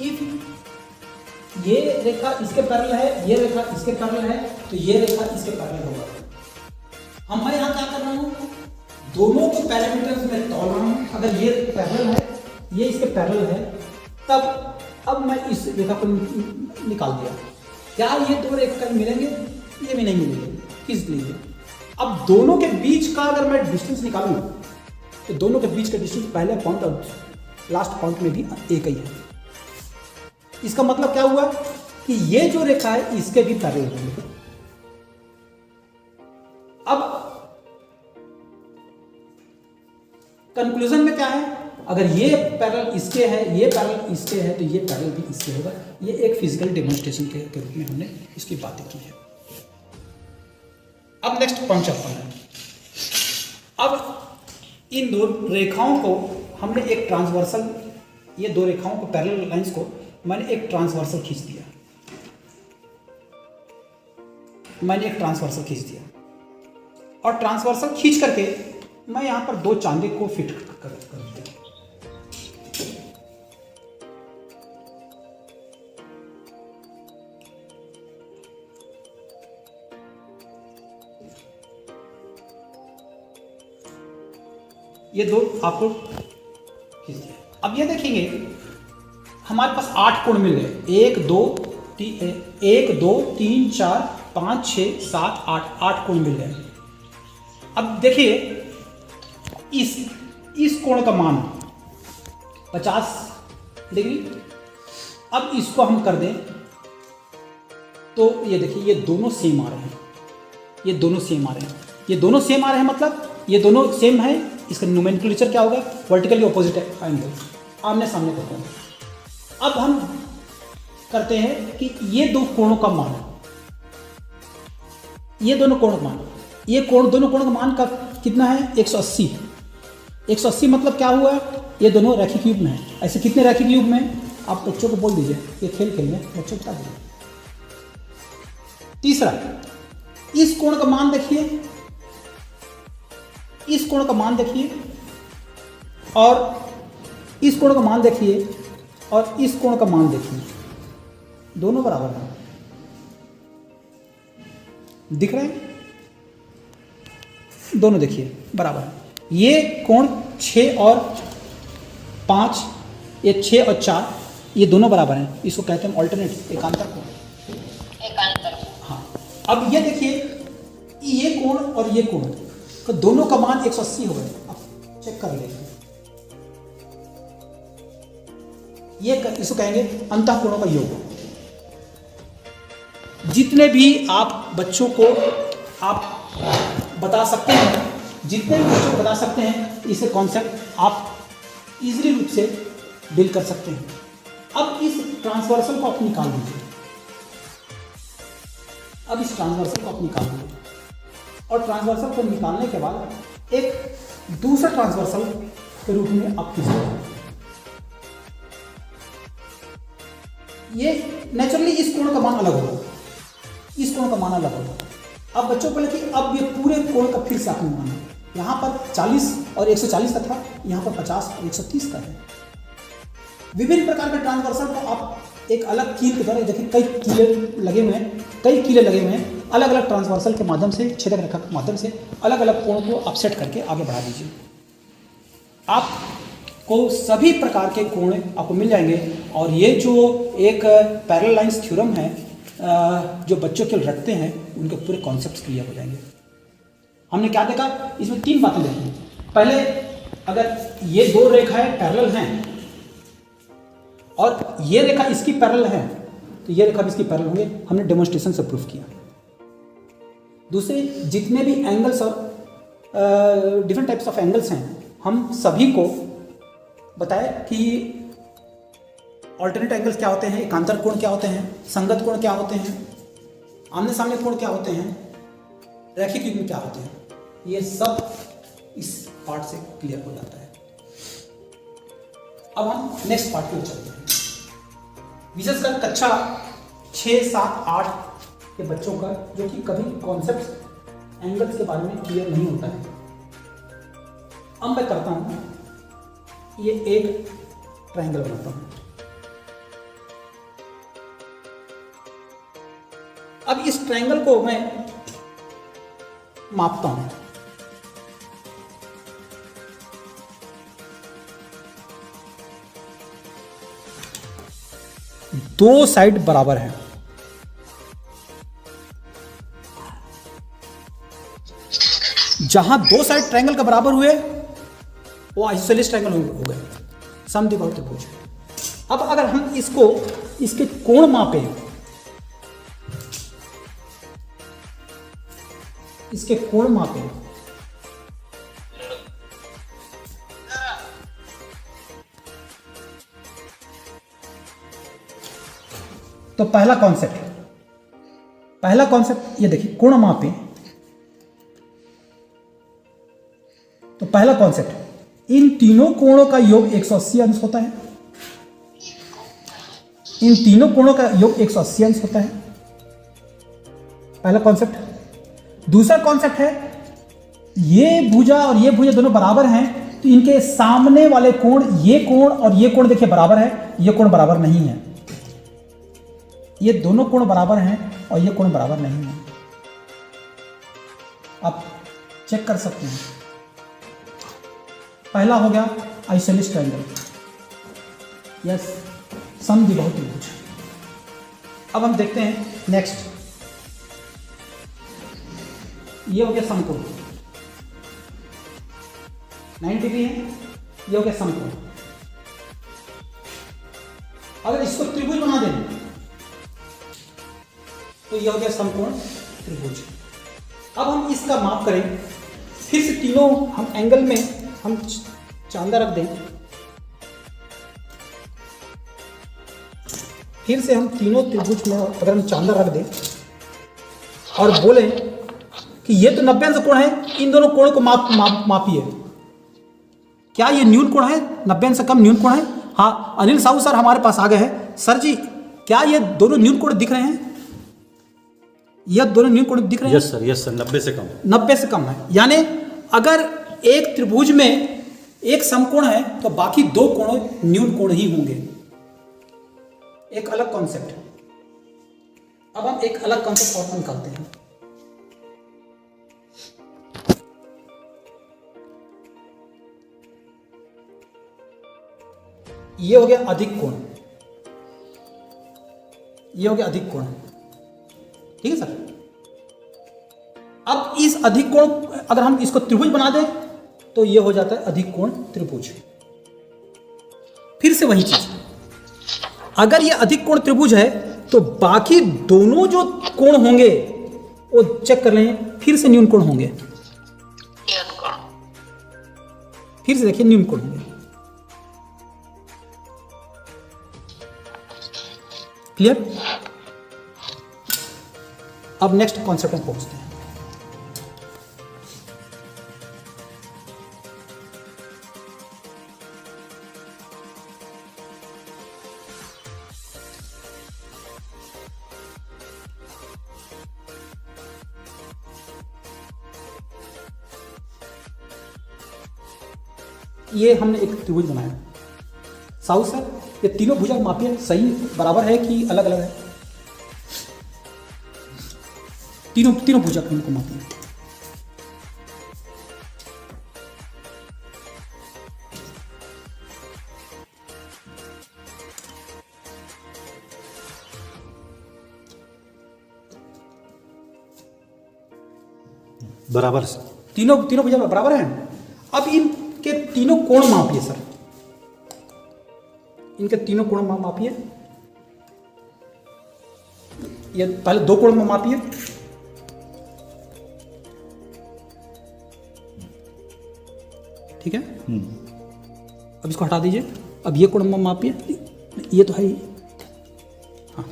[SPEAKER 2] इफ ये रेखा इसके पैरेलल है, ये रेखा इसके पैरेलल है तो ये रेखा इसके पैरेलल होगा। मैं यहां क्या कर रहा हूं, दोनों को पैरामीटर्स में तोल रहा हूं। अगर ये पैरेलल है, ये इसके पैरेलल है, तब अब मैं इस रेखा को निकाल दिया। क्या ये दो रेखा मिलेंगे, ये भी नहीं मिलेंगे। इसलिए अब दोनों के बीच का अगर मैं डिस्टेंस निकालूं तो दोनों के बीच का डिस्टेंस पहले पॉइंट और लास्ट पॉइंट में भी एक ही है। इसका मतलब क्या हुआ कि ये जो रेखा है इसके भी पैरेलल होंगे। अब कंक्लूजन में क्या है, अगर ये पैरेलल इसके है, ये पैरेलल इसके है तो ये पैरेलल भी इसके होगा। ये एक फिजिकल डेमोन्स्ट्रेशन के रूप में हमने इसकी बातें की है। अब नेक्स्ट पॉइंट चलता है। अब इन दो रेखाओं को हमने एक ट्रांसवर्सल, ये दो रेखाओं को पैरेलल लाइंस को मैंने एक ट्रांसवर्सल खींच दिया। और ट्रांसवर्सल खींच करके मैं यहां पर दो चांदे को फिट कर दिया। ये दो आपको खींच दिया। अब ये देखेंगे हमारे पास 8 कोण मिल गए। 1 2 3 4 5 6 7 8 कोण मिल गए। अब देखिए इस कोण का मान 50 डिग्री। अब इसको हम कर दें तो ये देखिए ये दोनों सेम आ रहे हैं। ये दोनों सेम आ रहे हैं मतलब ये दोनों सेम है। इसका नोमेनक्लेचर क्या होगा, वर्टिकली ऑपोजिट एंगल, आमने सामने करते हैं। अब हम करते हैं कि ये दो कोणों का मान, ये दोनों कोणों का मान, ये दोनों कोणों का मान का कितना है, 180। 180 मतलब क्या हुआ, ये दोनों रैखिक युग्म है। ऐसे कितने रैखिक युग्म में आप बच्चों को बोल दीजिए, ये खेल में बच्चों को बता दीजिए। तीसरा, इस कोण का मान देखिए, इस कोण का मान देखिए और इस कोण का मान देखिए और इस कोण का मान देखिए, दोनों बराबर हैं। दिख रहे हैं, दोनों देखिए बराबर है। ये कोण 6 और 5, ये 6 और 4, ये दोनों बराबर हैं। इसको कहते हैं ऑल्टरनेट, एकांतर कोण। हाँ, अब ये देखिए ये कोण और ये कोण तो दोनों का मान 180 हो गए। अब चेक कर लेंगे, ये इसको कहेंगे अंतःकोणों का योग। जितने भी आप बच्चों को आप बता सकते हैं, जितने भी बच्चों को बता सकते हैं, इसे कॉन्सेप्ट आप इजीली रूप से डील कर सकते हैं। अब इस ट्रांसवर्सल को आप निकाल दीजिए। और ट्रांसवर्सल को निकालने के बाद एक दूसरा ट्रांसवर्सल के रूप में आप खींचेंगे। ये नेचुरली इस कोण का मान अलग होगा, इस कोण का मान अलग होगा। अब बच्चों को लगे कि अब ये पूरे कोण का फिर से आपने मान है, यहाँ पर 40 और 140 का था, यहाँ पर 50 और 130 का है। विभिन्न प्रकार के ट्रांसवर्सल को आप एक अलग कील के द्वारा, देखिए कई कीले लगे हुए हैं, कई कीले लगे हुए हैं, अलग अलग ट्रांसवर्सल के माध्यम से, छेदक रेखा के माध्यम से अलग अलग कोण को आप सेट करके आगे बढ़ा दीजिए। आपको सभी प्रकार के कोण आपको मिल जाएंगे। और ये जो एक पैरेलल लाइंस थ्योरम है जो बच्चों के लिए रखते हैं, उनके पूरे कॉन्सेप्ट क्लियर हो जाएंगे। हमने क्या देखा, इसमें 3 बातें देखी। पहले, अगर ये 2 रेखाएं पैरेलल हैं और ये रेखा इसकी पैरेलल है तो ये रेखा भी इसकी पैरेलल होंगे, हमने डेमोन्स्ट्रेशन से प्रूफ किया। दूसरे, जितने भी एंगल्स और डिफरेंट टाइप्स ऑफ एंगल्स हैं, हम सभी को बताया कि ऑल्टरनेट एंगल्स क्या होते हैं, एकांतर कोण क्या होते हैं, संगत कोण क्या होते हैं, आमने सामने कोण क्या होते हैं, रैखिक युग्म क्या होते हैं। ये सब इस पार्ट से क्लियर हो जाता है। अब हम नेक्स्ट पार्ट की ओर चलते हैं। विशेषकर कक्षा 6, 7, 8 के बच्चों का, जो कि कभी कॉन्सेप्ट एंगल्स के बारे में क्लियर नहीं होता है। अब मैं करता हूं, ये एक ट्रायंगल बनाता हूं। अब इस ट्रायंगल को मैं मापता हूं। दो साइड बराबर है, जहां 2 साइड ट्रायंगल के बराबर हुए वो आइसोसेलेस ट्रायंगल हो गए, समद्विबाहु त्रिभुज। अब अगर हम इसको, इसके कोण मापें, इसके कोण मापें, तो पहला कॉन्सेप्ट ये देखिए, कोण मापें। तो पहला कॉन्सेप्ट, इन तीनों कोणों का योग 180 अंश होता है। इन तीनों कोणों का योग 180 अंश होता है, पहला कॉन्सेप्ट। दूसरा कॉन्सेप्ट है, ये भुजा और ये भुजा दोनों बराबर हैं, तो इनके सामने वाले कोण, ये कोण और ये कोण देखिए बराबर है, ये कोण बराबर नहीं है। ये दोनों कोण बराबर हैं और ये कोण बराबर नहीं है। आप चेक कर सकते हैं। पहला हो गया आइसोसेलेस ट्रायंगल, यस, समद्विबाहु त्रिभुज। अब हम देखते हैं नेक्स्ट, ये हो गया समकोण, 90 डिग्री है, ये हो गया समकोण। अगर इसको त्रिभुज बना दें तो ये हो गया समकोण त्रिभुज। अब हम इसका माप करें, फिर से तीनों हम एंगल में हम चांदा रख दें, फिर से हम तीनों त्रिभुज में अगर हम चांदा रख दें और बोलें कि ये तो 90 अंश कोण है, इन दोनों कोणों को मापिए। क्या ये न्यून कोण है, 90 अंश से कम न्यून कोण है? हाँ, अनिल साहू सर हमारे पास आ गए हैं। सर जी, क्या ये दोनों न्यून कोण दिख रहे हैं? यह दोनों न्यून कोण दिख रहे हैं?
[SPEAKER 4] यस सर, 90 से कम।
[SPEAKER 2] 90 से कम है, यानी अगर एक त्रिभुज में एक समकोण है तो बाकी 2 कोण न्यून कोण ही होंगे। एक अलग कॉन्सेप्ट। अब हम एक अलग कॉन्सेप्ट और निकालते हैं। ये हो गया अधिक कोण, ये हो गया अधिक कोण, ठीक है सर। अब इस अधिक कोण अगर हम इसको त्रिभुज बना दें तो ये हो जाता है अधिक कोण त्रिभुज। फिर से वही चीज, अगर ये अधिक कोण त्रिभुज है तो बाकी दोनों जो कोण होंगे वो चेक कर लें, फिर से न्यून कोण होंगे। फिर से देखिए न्यून कोण होंगे। क्लियर? अब नेक्स्ट कॉन्सेप्ट में पहुंचते हैं। ये हमने एक त्रिभुज बनाया। साहू सर, ये तीनों भुजा मापिए, सही बराबर है कि अलग अलग है? तीनों भुजा को मापिए।
[SPEAKER 4] बराबर।
[SPEAKER 2] तीनों भुजा बराबर हैं। अब इनके तीनों कोण मापिए सर, इनके तीनों कोण मापिए। ये पहले दो कोण में मापिए। ठीक है, अब इसको हटा दीजिए। अब ये कोण में मापिए, ये तो है ही। हाँ,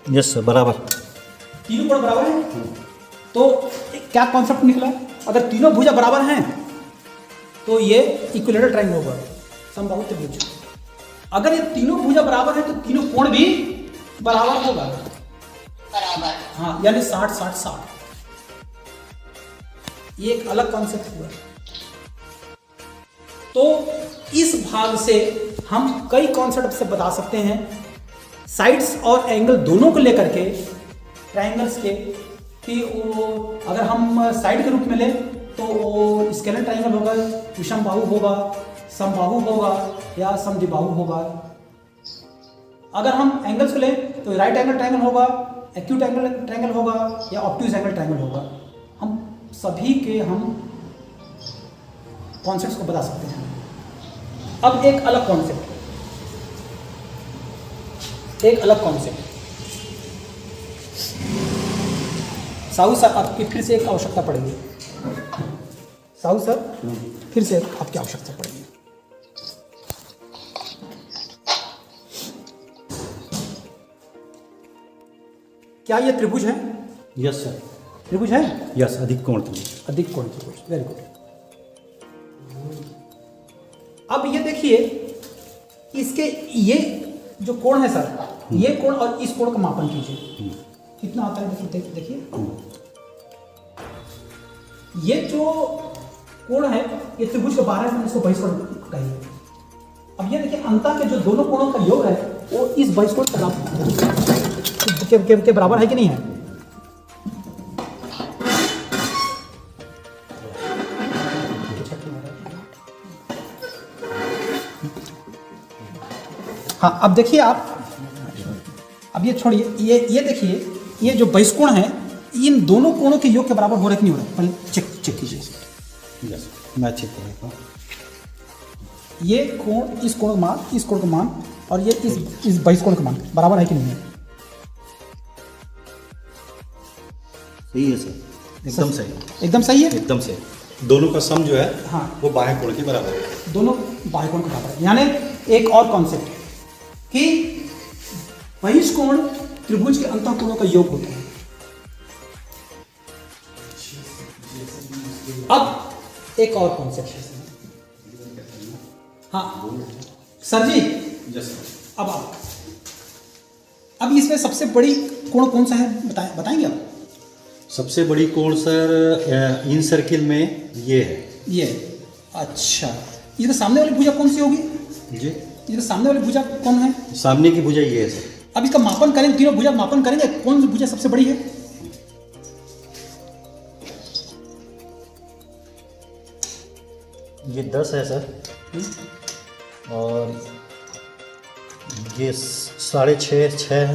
[SPEAKER 4] यस सर, बराबर।
[SPEAKER 2] तीनों कोण बराबर हैं। तो क्या कॉन्सेप्ट निकला? अगर तीनों भुजा बराबर हैं तो ये इक्विलेटरल ट्रायंगल होगा, समबाहु त्रिभुज। अगर ये तीनों भुजा बराबर है तो तीनों कोण भी बराबर होगा।
[SPEAKER 5] बराबर।
[SPEAKER 2] हाँ, यानी 60-60-60। ये एक अलग कॉन्सेप्ट हुआ। तो इस भाग से हम कई कॉन्सेप्ट से बता सकते हैं, साइड्स और एंगल दोनों को लेकर के, ट्रायंगल्स के, कि वो अगर हम साइड के रूप में लें तो वो स्केलर ट्रायंगल होगा, विषम बाहु होगा, समबाहु होगा या समद्विबाहु होगा। अगर हम एंगल्स को लें तो राइट एंगल ट्रायंगल होगा, एक्यूट एंगल ट्रायंगल होगा या ऑब्ट्यूज एंगल ट्रायंगल होगा। हम सभी के हम कॉन्सेप्ट्स को बता सकते हैं। अब एक अलग कॉन्सेप्ट, साहू सर आपकी फिर से एक आवश्यकता पड़ेगी। साहू सर, फिर से आपकी आवश्यकता पड़ेगी। क्या ये त्रिभुज है?
[SPEAKER 4] Yes sir.
[SPEAKER 2] त्रिभुज है?
[SPEAKER 4] यस, अधिक कोण त्रिभुज।
[SPEAKER 2] अधिक कोण त्रिभुज, वेरी गुड। अब ये देखिए, इसके ये जो कोण है सर, ये कोण और इस कोण का मापन कीजिए, कितना आता है? देखिए ये जो कोण है ये त्रिभुज के बाहर है, इसको बहिष्कोण कहिए। अब ये देखिए, अंतः के जो दोनों कोणों का योग है वो इस बहिष्कोण के बराबर है कि नहीं है? हाँ, अब देखिए आप, अब ये छोड़िए, ये देखिए, ये जो बहिष्कोण है इन दोनों कोणों के योग के बराबर हो रहा है कि नहीं हो रहा है? पहले चेक कीजिए।
[SPEAKER 4] यस, मैं चेक करूँगा।
[SPEAKER 2] ये कोण, इस कोण का मान, इस कोण का मान और ये इस बहिष्कोण का मान बराबर है कि नहीं है?
[SPEAKER 4] सही है सर, एकदम सही।
[SPEAKER 2] एकदम सही है,
[SPEAKER 4] एकदम सही। दोनों का सम जो है,
[SPEAKER 2] हाँ,
[SPEAKER 4] वो बाह्य कोण के बराबर है।
[SPEAKER 2] दोनों बाह्य कोण के बराबर है। यानी एक और कॉन्सेप्ट कि बहिष्कोण त्रिभुज के अंतः कोणों का योग होता है। अब एक और कॉन्सेप्ट है। हाँ सर जी, अब इसमें सबसे बड़ी कोण कौन सा है बताएंगे आप?
[SPEAKER 4] सबसे बड़ी कोण सर इन सर्किल में ये है।
[SPEAKER 2] ये, अच्छा, ये तो सामने वाली भुजा कौन सी होगी
[SPEAKER 4] जी?
[SPEAKER 2] ये तो सामने वाली भुजा कौन है?
[SPEAKER 4] सामने की भुजा ये है सर।
[SPEAKER 2] अब इसका मापन करेंगे, तीनों भुजा मापन करेंगे, कौन सी भुजा सबसे बड़ी है?
[SPEAKER 4] ये 10 है सर, और ये 6.5 है,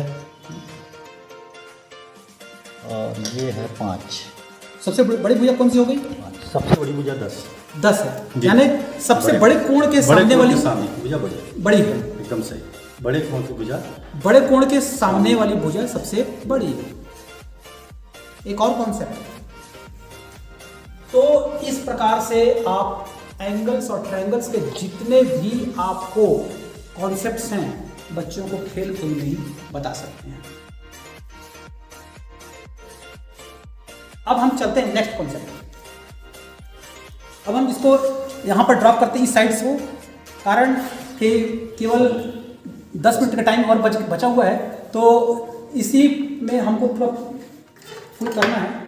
[SPEAKER 4] और ये है 5।
[SPEAKER 2] सबसे बड़ी भुजा कौन सी हो गई?
[SPEAKER 4] सबसे बड़ी भुजा 10
[SPEAKER 2] है। यानी सबसे बड़े कोण के सामने वाली
[SPEAKER 4] भुजा
[SPEAKER 2] बड़ी है।
[SPEAKER 4] एकदम सही। बड़े कोण की भुजा,
[SPEAKER 2] बड़े कोण के सामने वाली भुजा सबसे बड़ी है। एक और कॉन्सेप्ट। तो इस प्रकार से आप एंगल्स और ट्रायंगल्स के जितने भी आपको कॉन्सेप्ट्स हैं बच्चों को खेल खेल में ही बता सकते हैं। अब हम चलते हैं नेक्स्ट कॉन्सेप्ट। अब हम इसको यहाँ पर ड्रॉप करते हैं इस साइड से, कारण कि केवल 10 मिनट का टाइम और बचा हुआ है, तो इसी में हमको पूरा फुल करना है।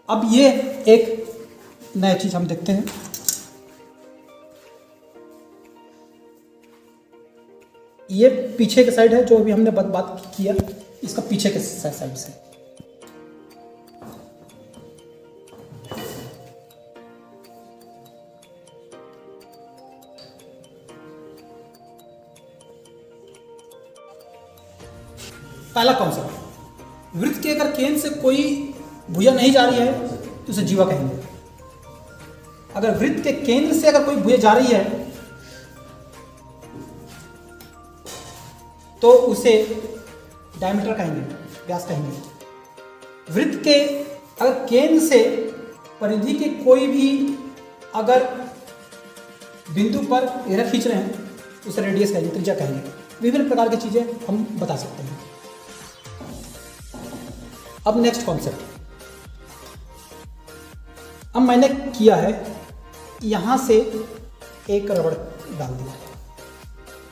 [SPEAKER 2] अब ये एक नया चीज हम देखते हैं। ये पीछे के साइड है जो अभी हमने बात किया, इसका पीछे के साइड से। पहला कॉन्सेप्ट, वृत्त के अगर केंद्र से कोई भुजा नहीं जा रही है तो उसे जीवा कहेंगे। अगर वृत्त के केंद्र से अगर कोई भुजा जा रही है तो उसे डायमीटर कहेंगे, व्यास कहेंगे। वृत्त के अगर केंद्र से परिधि के कोई भी अगर बिंदु पर रेखा खींच रहे हैं उसे रेडियस कहेंगे, त्रिज्या कहेंगे। विभिन्न प्रकार की चीजें हम बता सकते हैं। अब नेक्स्ट कॉन्सेप्ट, अब मैंने किया है यहां से एक रबड़ डाल दिया।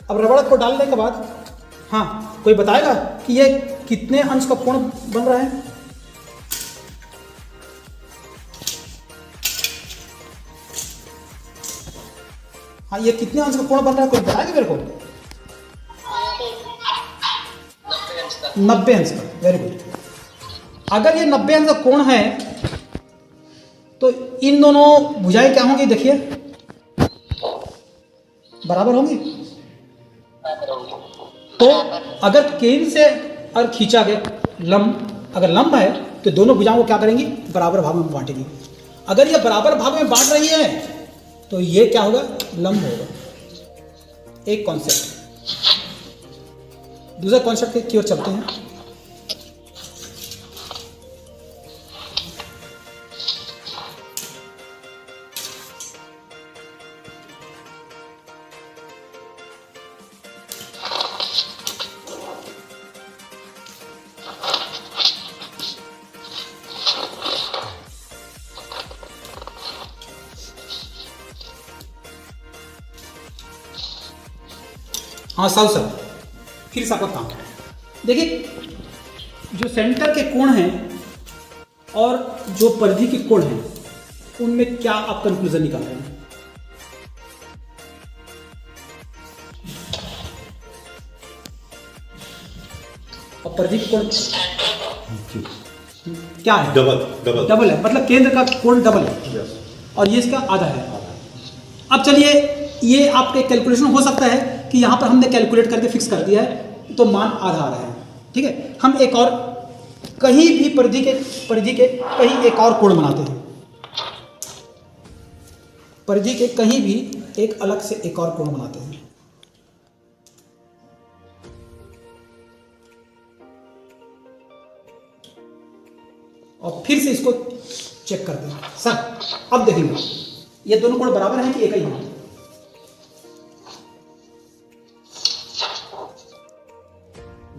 [SPEAKER 2] अब रबड़ को डालने के बाद हाँ, कोई बताएगा कि ये कितने अंश का कोण बन रहा है? हाँ, ये कितने अंश का कोण बन रहा है, कोई बताएगा मेरे को? 90 अंश का। Very good. अगर ये 90 अंश का कोण है तो इन दोनों भुजाएं क्या होंगी? देखिए, बराबर होंगी। तो अगर केंद्र से अगर खींचा गया लंब, अगर लंब है तो दोनों भुजाओं को क्या करेंगी? बराबर भाग में बांटेंगी। अगर ये बराबर भाग में बांट रही है तो ये क्या होगा? लंब होगा। एक कॉन्सेप्ट। दूसरा कॉन्सेप्ट की ओर चलते हैं। हाँ साहु सर, फिर से आपका काम। देखिए, जो सेंटर के कोण हैं और जो परिधि के कोण हैं उनमें क्या आप कंक्लूजन निकाल रहे हैं? और परिधि के कोण क्या है? डबल है, मतलब केंद्र का कोण डबल है और ये इसका आधा है। अब चलिए, ये आपके कैलकुलेशन हो सकता है कि यहाँ पर हमने कैलकुलेट करके फिक्स कर दिया है तो मान आधा आ रहा है। ठीक है, हम एक और कहीं भी परिधि के कहीं एक और कोण बनाते हैं। परिधि के कहीं भी एक अलग से एक और कोण बनाते हैं। और फिर से इसको चेक करते हैं। सर अब देखेंगे ये दोनों कोण बराबर हैं कि एक ही है?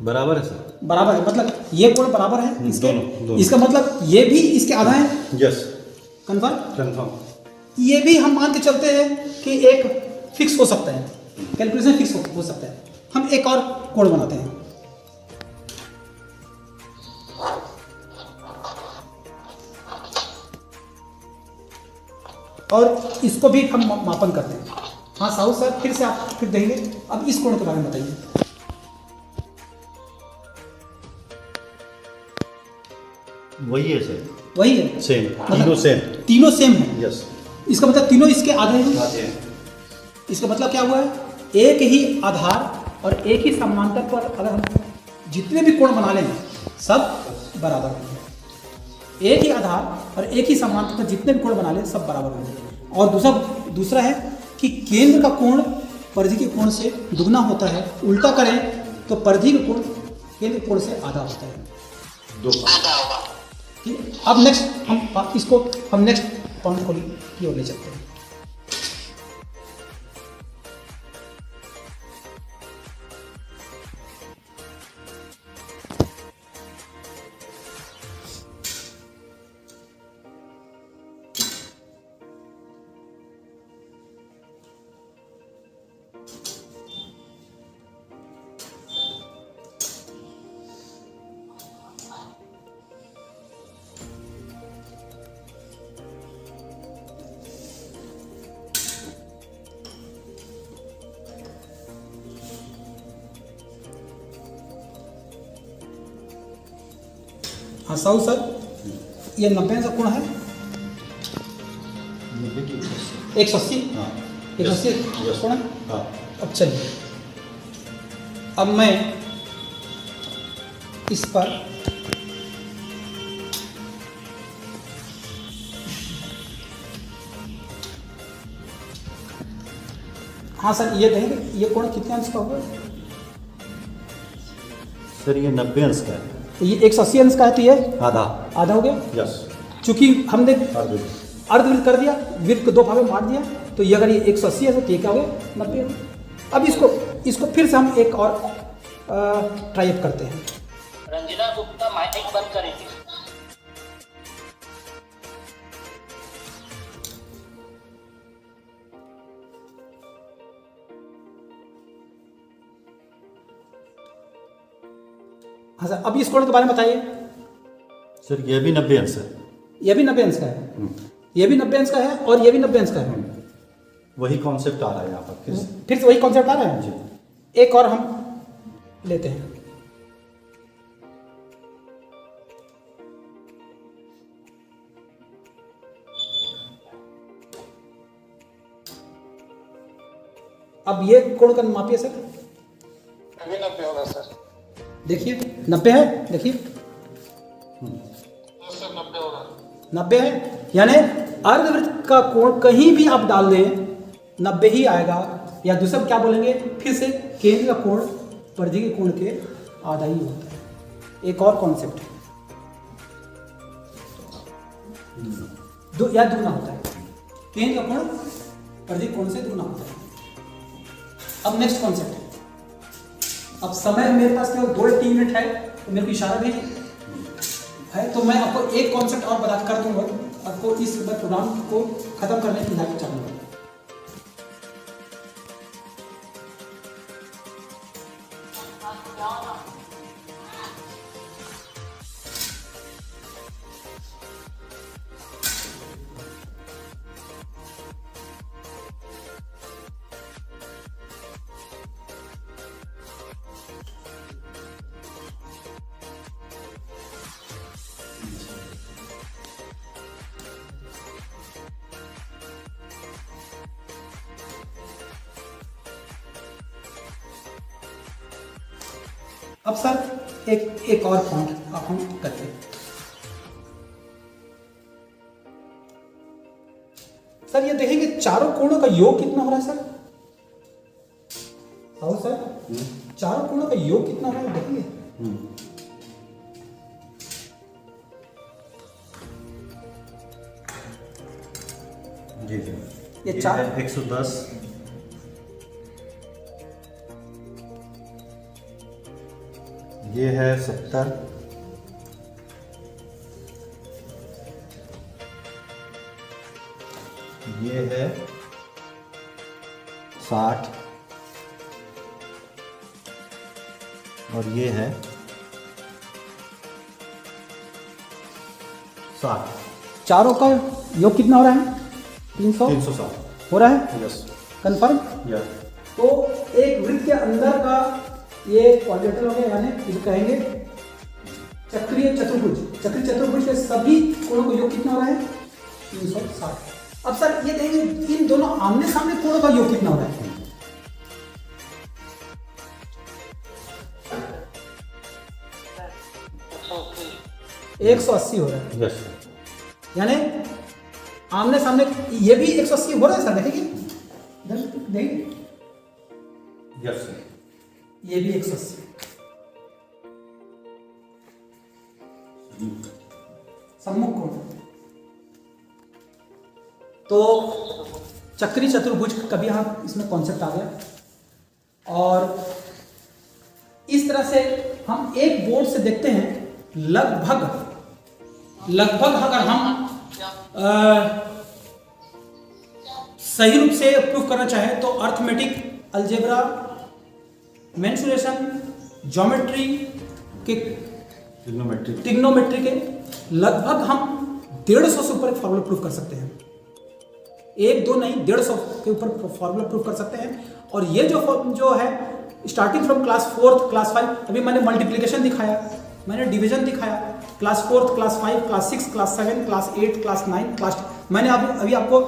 [SPEAKER 4] बराबर है सर,
[SPEAKER 2] बराबर है, मतलब ये कोण बराबर है इसके,
[SPEAKER 4] दोनों।
[SPEAKER 2] इसका मतलब ये भी इसके आधा है।
[SPEAKER 4] Yes,
[SPEAKER 2] confirm. ये भी हम मान के चलते हैं कि एक फिक्स हो सकता है, कैलकुलेशन फिक्स हो सकता है। हम एक और कोण बनाते हैं। और इसको भी हम मापन करते हैं। हाँ साहू सर, फिर से आप फिर देंगे। अब इस कोण के बारे में बताइए।
[SPEAKER 4] वही है सर,
[SPEAKER 2] वही है,
[SPEAKER 4] सेम,
[SPEAKER 2] मतलब तीनों सेम है।
[SPEAKER 4] यस,
[SPEAKER 2] इसका मतलब तीनों इसके आधे हैं। इसका मतलब क्या हुआ है? एक ही आधार और एक ही समानांतर पर अगर हम जितने भी कोण बना लें सब बराबर होंगे। एक ही आधार और एक ही समानांतर पर जितने भी कोण बना लें सब बराबर होंगे। और दूसरा है कि केंद्र का कोण परिधि के कोण से दुगना होता है। उल्टा करें तो परिधि का कोण केंद्र के कोण से आधा होता है। ठीक है, अब नेक्स्ट हम नेक्स्ट पॉइंट की ओर ले चलते हैं। हाँ साहू सर, ये 90 का कोण है 180।
[SPEAKER 4] हाँ
[SPEAKER 2] 180 कोण है।
[SPEAKER 4] हाँ
[SPEAKER 2] अब चलिए, अब मैं इस पर हाँ सर, ये देखेंगे ये कोण कितने अंश का होगा।
[SPEAKER 4] सर ये 90 अंश का है।
[SPEAKER 2] तो ये 180 अंश का है, तो ये
[SPEAKER 4] आधा।
[SPEAKER 2] आधा हो गया।
[SPEAKER 4] यस।
[SPEAKER 2] चूंकि हमने
[SPEAKER 4] अर्धवृत्त।
[SPEAKER 2] अर्धवृत्त कर दिया, वृत्त को 2 भागों में बांट दिया, तो ये अगर ये 180 है तो ये क्या हो गया 90। अब इसको फिर से हम एक और ट्राई अप करते हैं।
[SPEAKER 3] रंजना गुप्ता माइक बंद करेंगे।
[SPEAKER 2] हाँ सर, अब इस कोण के बारे में बताइए।
[SPEAKER 4] सर ये भी 90 अंश है।
[SPEAKER 2] ये भी 90 अंश का है, ये भी 90 अंश का है, और ये भी 90 अंश का है।
[SPEAKER 4] वही कॉन्सेप्ट आ रहा है यहाँ पर
[SPEAKER 2] फिर से वही कॉन्सेप्ट आ रहा है
[SPEAKER 4] जी।
[SPEAKER 2] एक और हम लेते हैं। अब ये कोण का मापिए सर।
[SPEAKER 6] अभी 90 होगा सर।
[SPEAKER 2] देखिए 90 है, देखिए
[SPEAKER 6] सर 90 होगा।
[SPEAKER 2] 90 है, यानी अर्धवृत्त का कोण कहीं भी आप डाल दें 90 ही आएगा, या दूसरा क्या बोलेंगे फिर से, केंद्र का कोण परिधि के कोण के आधा ही होता है। एक और कॉन्सेप्ट या दुगना होता है, केंद्र का कोण परिधि कोण से दुगना होता है। अब नेक्स्ट कॉन्सेप्ट है। अब समय मेरे पास केवल 2-3 मिनट है, तो मेरे को इशारा भी है, तो मैं आपको एक कॉन्सेप्ट और बता कर दूंगा, आपको इस प्रोग्राम को खत्म करने की हिदायत चाहूंगा। अब सर एक और पॉइंट अब हम करते हैं। सर ये देखेंगे चारों कोणों का योग कितना हो रहा है सर। और सर चारों कोणों का योग कितना हो रहा है देखेंगे।
[SPEAKER 4] जी जी।
[SPEAKER 2] ये चार
[SPEAKER 4] 110, ये है 70, ये है 60 और ये है 60।
[SPEAKER 2] चारों का योग कितना हो रहा है 360 हो रहा है।
[SPEAKER 4] Yes
[SPEAKER 2] confirm.
[SPEAKER 4] यस।
[SPEAKER 2] तो एक वृत्त के अंदर का ये क्वाड्रेटर हो गया, यानी इसे कहेंगे चक्रीय चतुर्भुज। चक्रीय चतुर्भुज के सभी कोणों का योग कितना हो रहा है 360। अब सर ये देखेंगे इन दोनों आमने सामने कोणों का योग कितना हो रहा है।
[SPEAKER 6] ओके
[SPEAKER 2] 180 हो रहा है,
[SPEAKER 4] यस।
[SPEAKER 2] यानी आमने सामने ये भी 180 हो रहा है सर। देखिए देखिए
[SPEAKER 4] यस।
[SPEAKER 2] ये भी 180। सम्मुख कोण। तो चक्रीय चतुर्भुज का भी यहाँ इसमें कॉन्सेप्ट आ गया। और इस तरह से हम एक बोर्ड से देखते हैं लगभग अगर हम सही रूप से प्रूफ करना चाहें तो अर्थमेटिक, अलजेब्रा, मेंसुरेशन, ज्योमेट्री के, ट्रिग्नोमेट्री के लगभग हम 150 से ऊपर एक फॉर्मूला प्रूफ कर सकते हैं। 1-2 नहीं 150 के ऊपर फॉर्मूला प्रूफ कर सकते हैं। और ये जो है starting from class 4th class 5, अभी मैंने मल्टीप्लिकेशन दिखाया, मैंने डिवीजन दिखाया, class 4, class 5, class 6, class 7, class 8, class 9, class 10। मैंने अभी आपको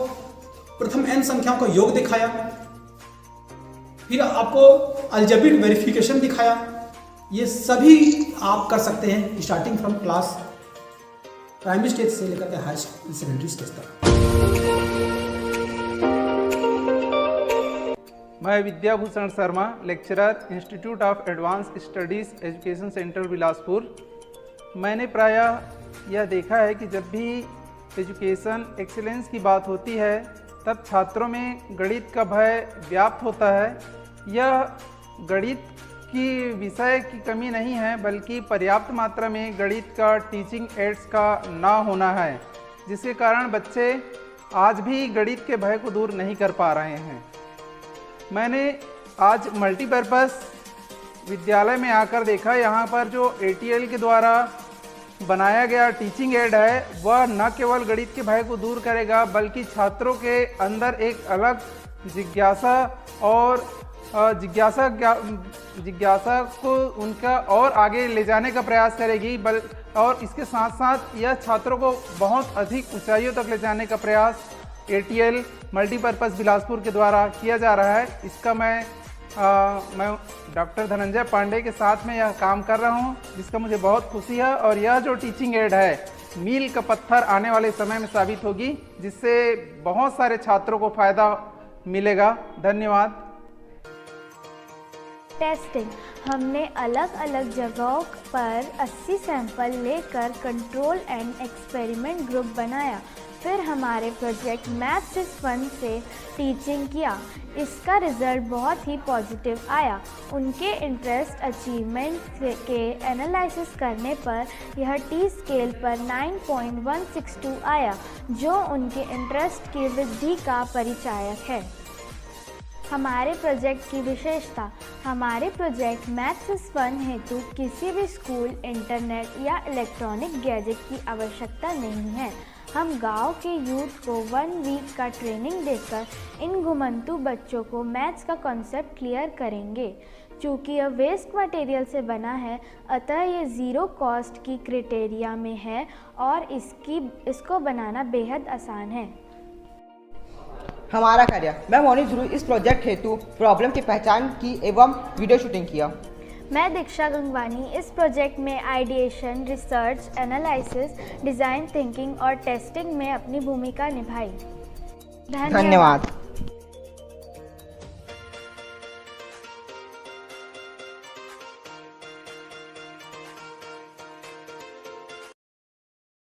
[SPEAKER 2] प्रथम n संख्याओं का योग दिखाया, फिर आपको अलजेब्रिक वेरिफिकेशन दिखाया। ये सभी आप कर सकते हैं starting from class primary stage से लेकर के हाई सेकेंडरी स्टेज तक।
[SPEAKER 7] मैं Vidyabhushan Sharma, lecturer, institute of advance studies education centre Bilaspur. मैंने प्रायः यह देखा है कि जब भी एजुकेशन एक्सीलेंस की बात होती है तब छात्रों में गणित का भय व्याप्त होता है। यह गणित की विषय की कमी नहीं है, बल्कि पर्याप्त मात्रा में गणित का टीचिंग एड्स का ना होना है, जिसके कारण बच्चे आज भी गणित के भय को दूर नहीं कर पा रहे हैं। मैंने आज मल्टीपर्पज़ विद्यालय में आकर देखा, यहाँ पर जो ATL के द्वारा बनाया गया टीचिंग एड है वह न केवल गणित के भय को दूर करेगा, बल्कि छात्रों के अंदर एक अलग जिज्ञासा और जिज्ञासा को उनका और आगे ले जाने का प्रयास करेगी। और इसके साथ साथ यह छात्रों को बहुत अधिक ऊंचाइयों तक ले जाने का प्रयास ATL मल्टीपर्पज़ बिलासपुर के द्वारा किया जा रहा है। इसका मैं डॉक्टर धनंजय पांडे के साथ में यह काम कर रहा हूं, जिसका मुझे बहुत खुशी है। और यह जो टीचिंग एड है मील का पत्थर आने वाले समय में साबित होगी, जिससे बहुत सारे छात्रों को फ़ायदा मिलेगा। धन्यवाद।
[SPEAKER 1] टेस्टिंग, हमने अलग अलग जगहों पर 80 सैंपल लेकर कंट्रोल एंड एक्सपेरिमेंट ग्रुप बनाया। फिर हमारे प्रोजेक्ट मैथ्स इज़ फन से टीचिंग किया। इसका रिज़ल्ट बहुत ही पॉजिटिव आया। उनके इंटरेस्ट अचीवमेंट के एनालिसिस करने पर यह T स्केल पर 9.162 आया, जो उनके इंटरेस्ट की वृद्धि का परिचायक है। हमारे प्रोजेक्ट की विशेषता, हमारे प्रोजेक्ट मैथ्स इज़ फन हेतु किसी भी स्कूल, इंटरनेट या इलेक्ट्रॉनिक गैजेट की आवश्यकता नहीं है। हम गांव के यूथ को 1 वीक का ट्रेनिंग देकर इन घुमंतु बच्चों को मैथ्स का कॉन्सेप्ट क्लियर करेंगे। चूँकि यह वेस्ट मटेरियल से बना है, अतः ये ज़ीरो कॉस्ट की क्राइटेरिया में है और इसको बनाना बेहद आसान है।
[SPEAKER 8] हमारा कार्य, मैं मोनी ध्रुव इस प्रोजेक्ट हेतु प्रॉब्लम की पहचान की एवं वीडियो शूटिंग किया।
[SPEAKER 1] मैं दीक्षा गंगवानी इस प्रोजेक्ट में ideation, research, analysis, design thinking और टेस्टिंग में अपनी भूमिका निभाई। धन्यवाद।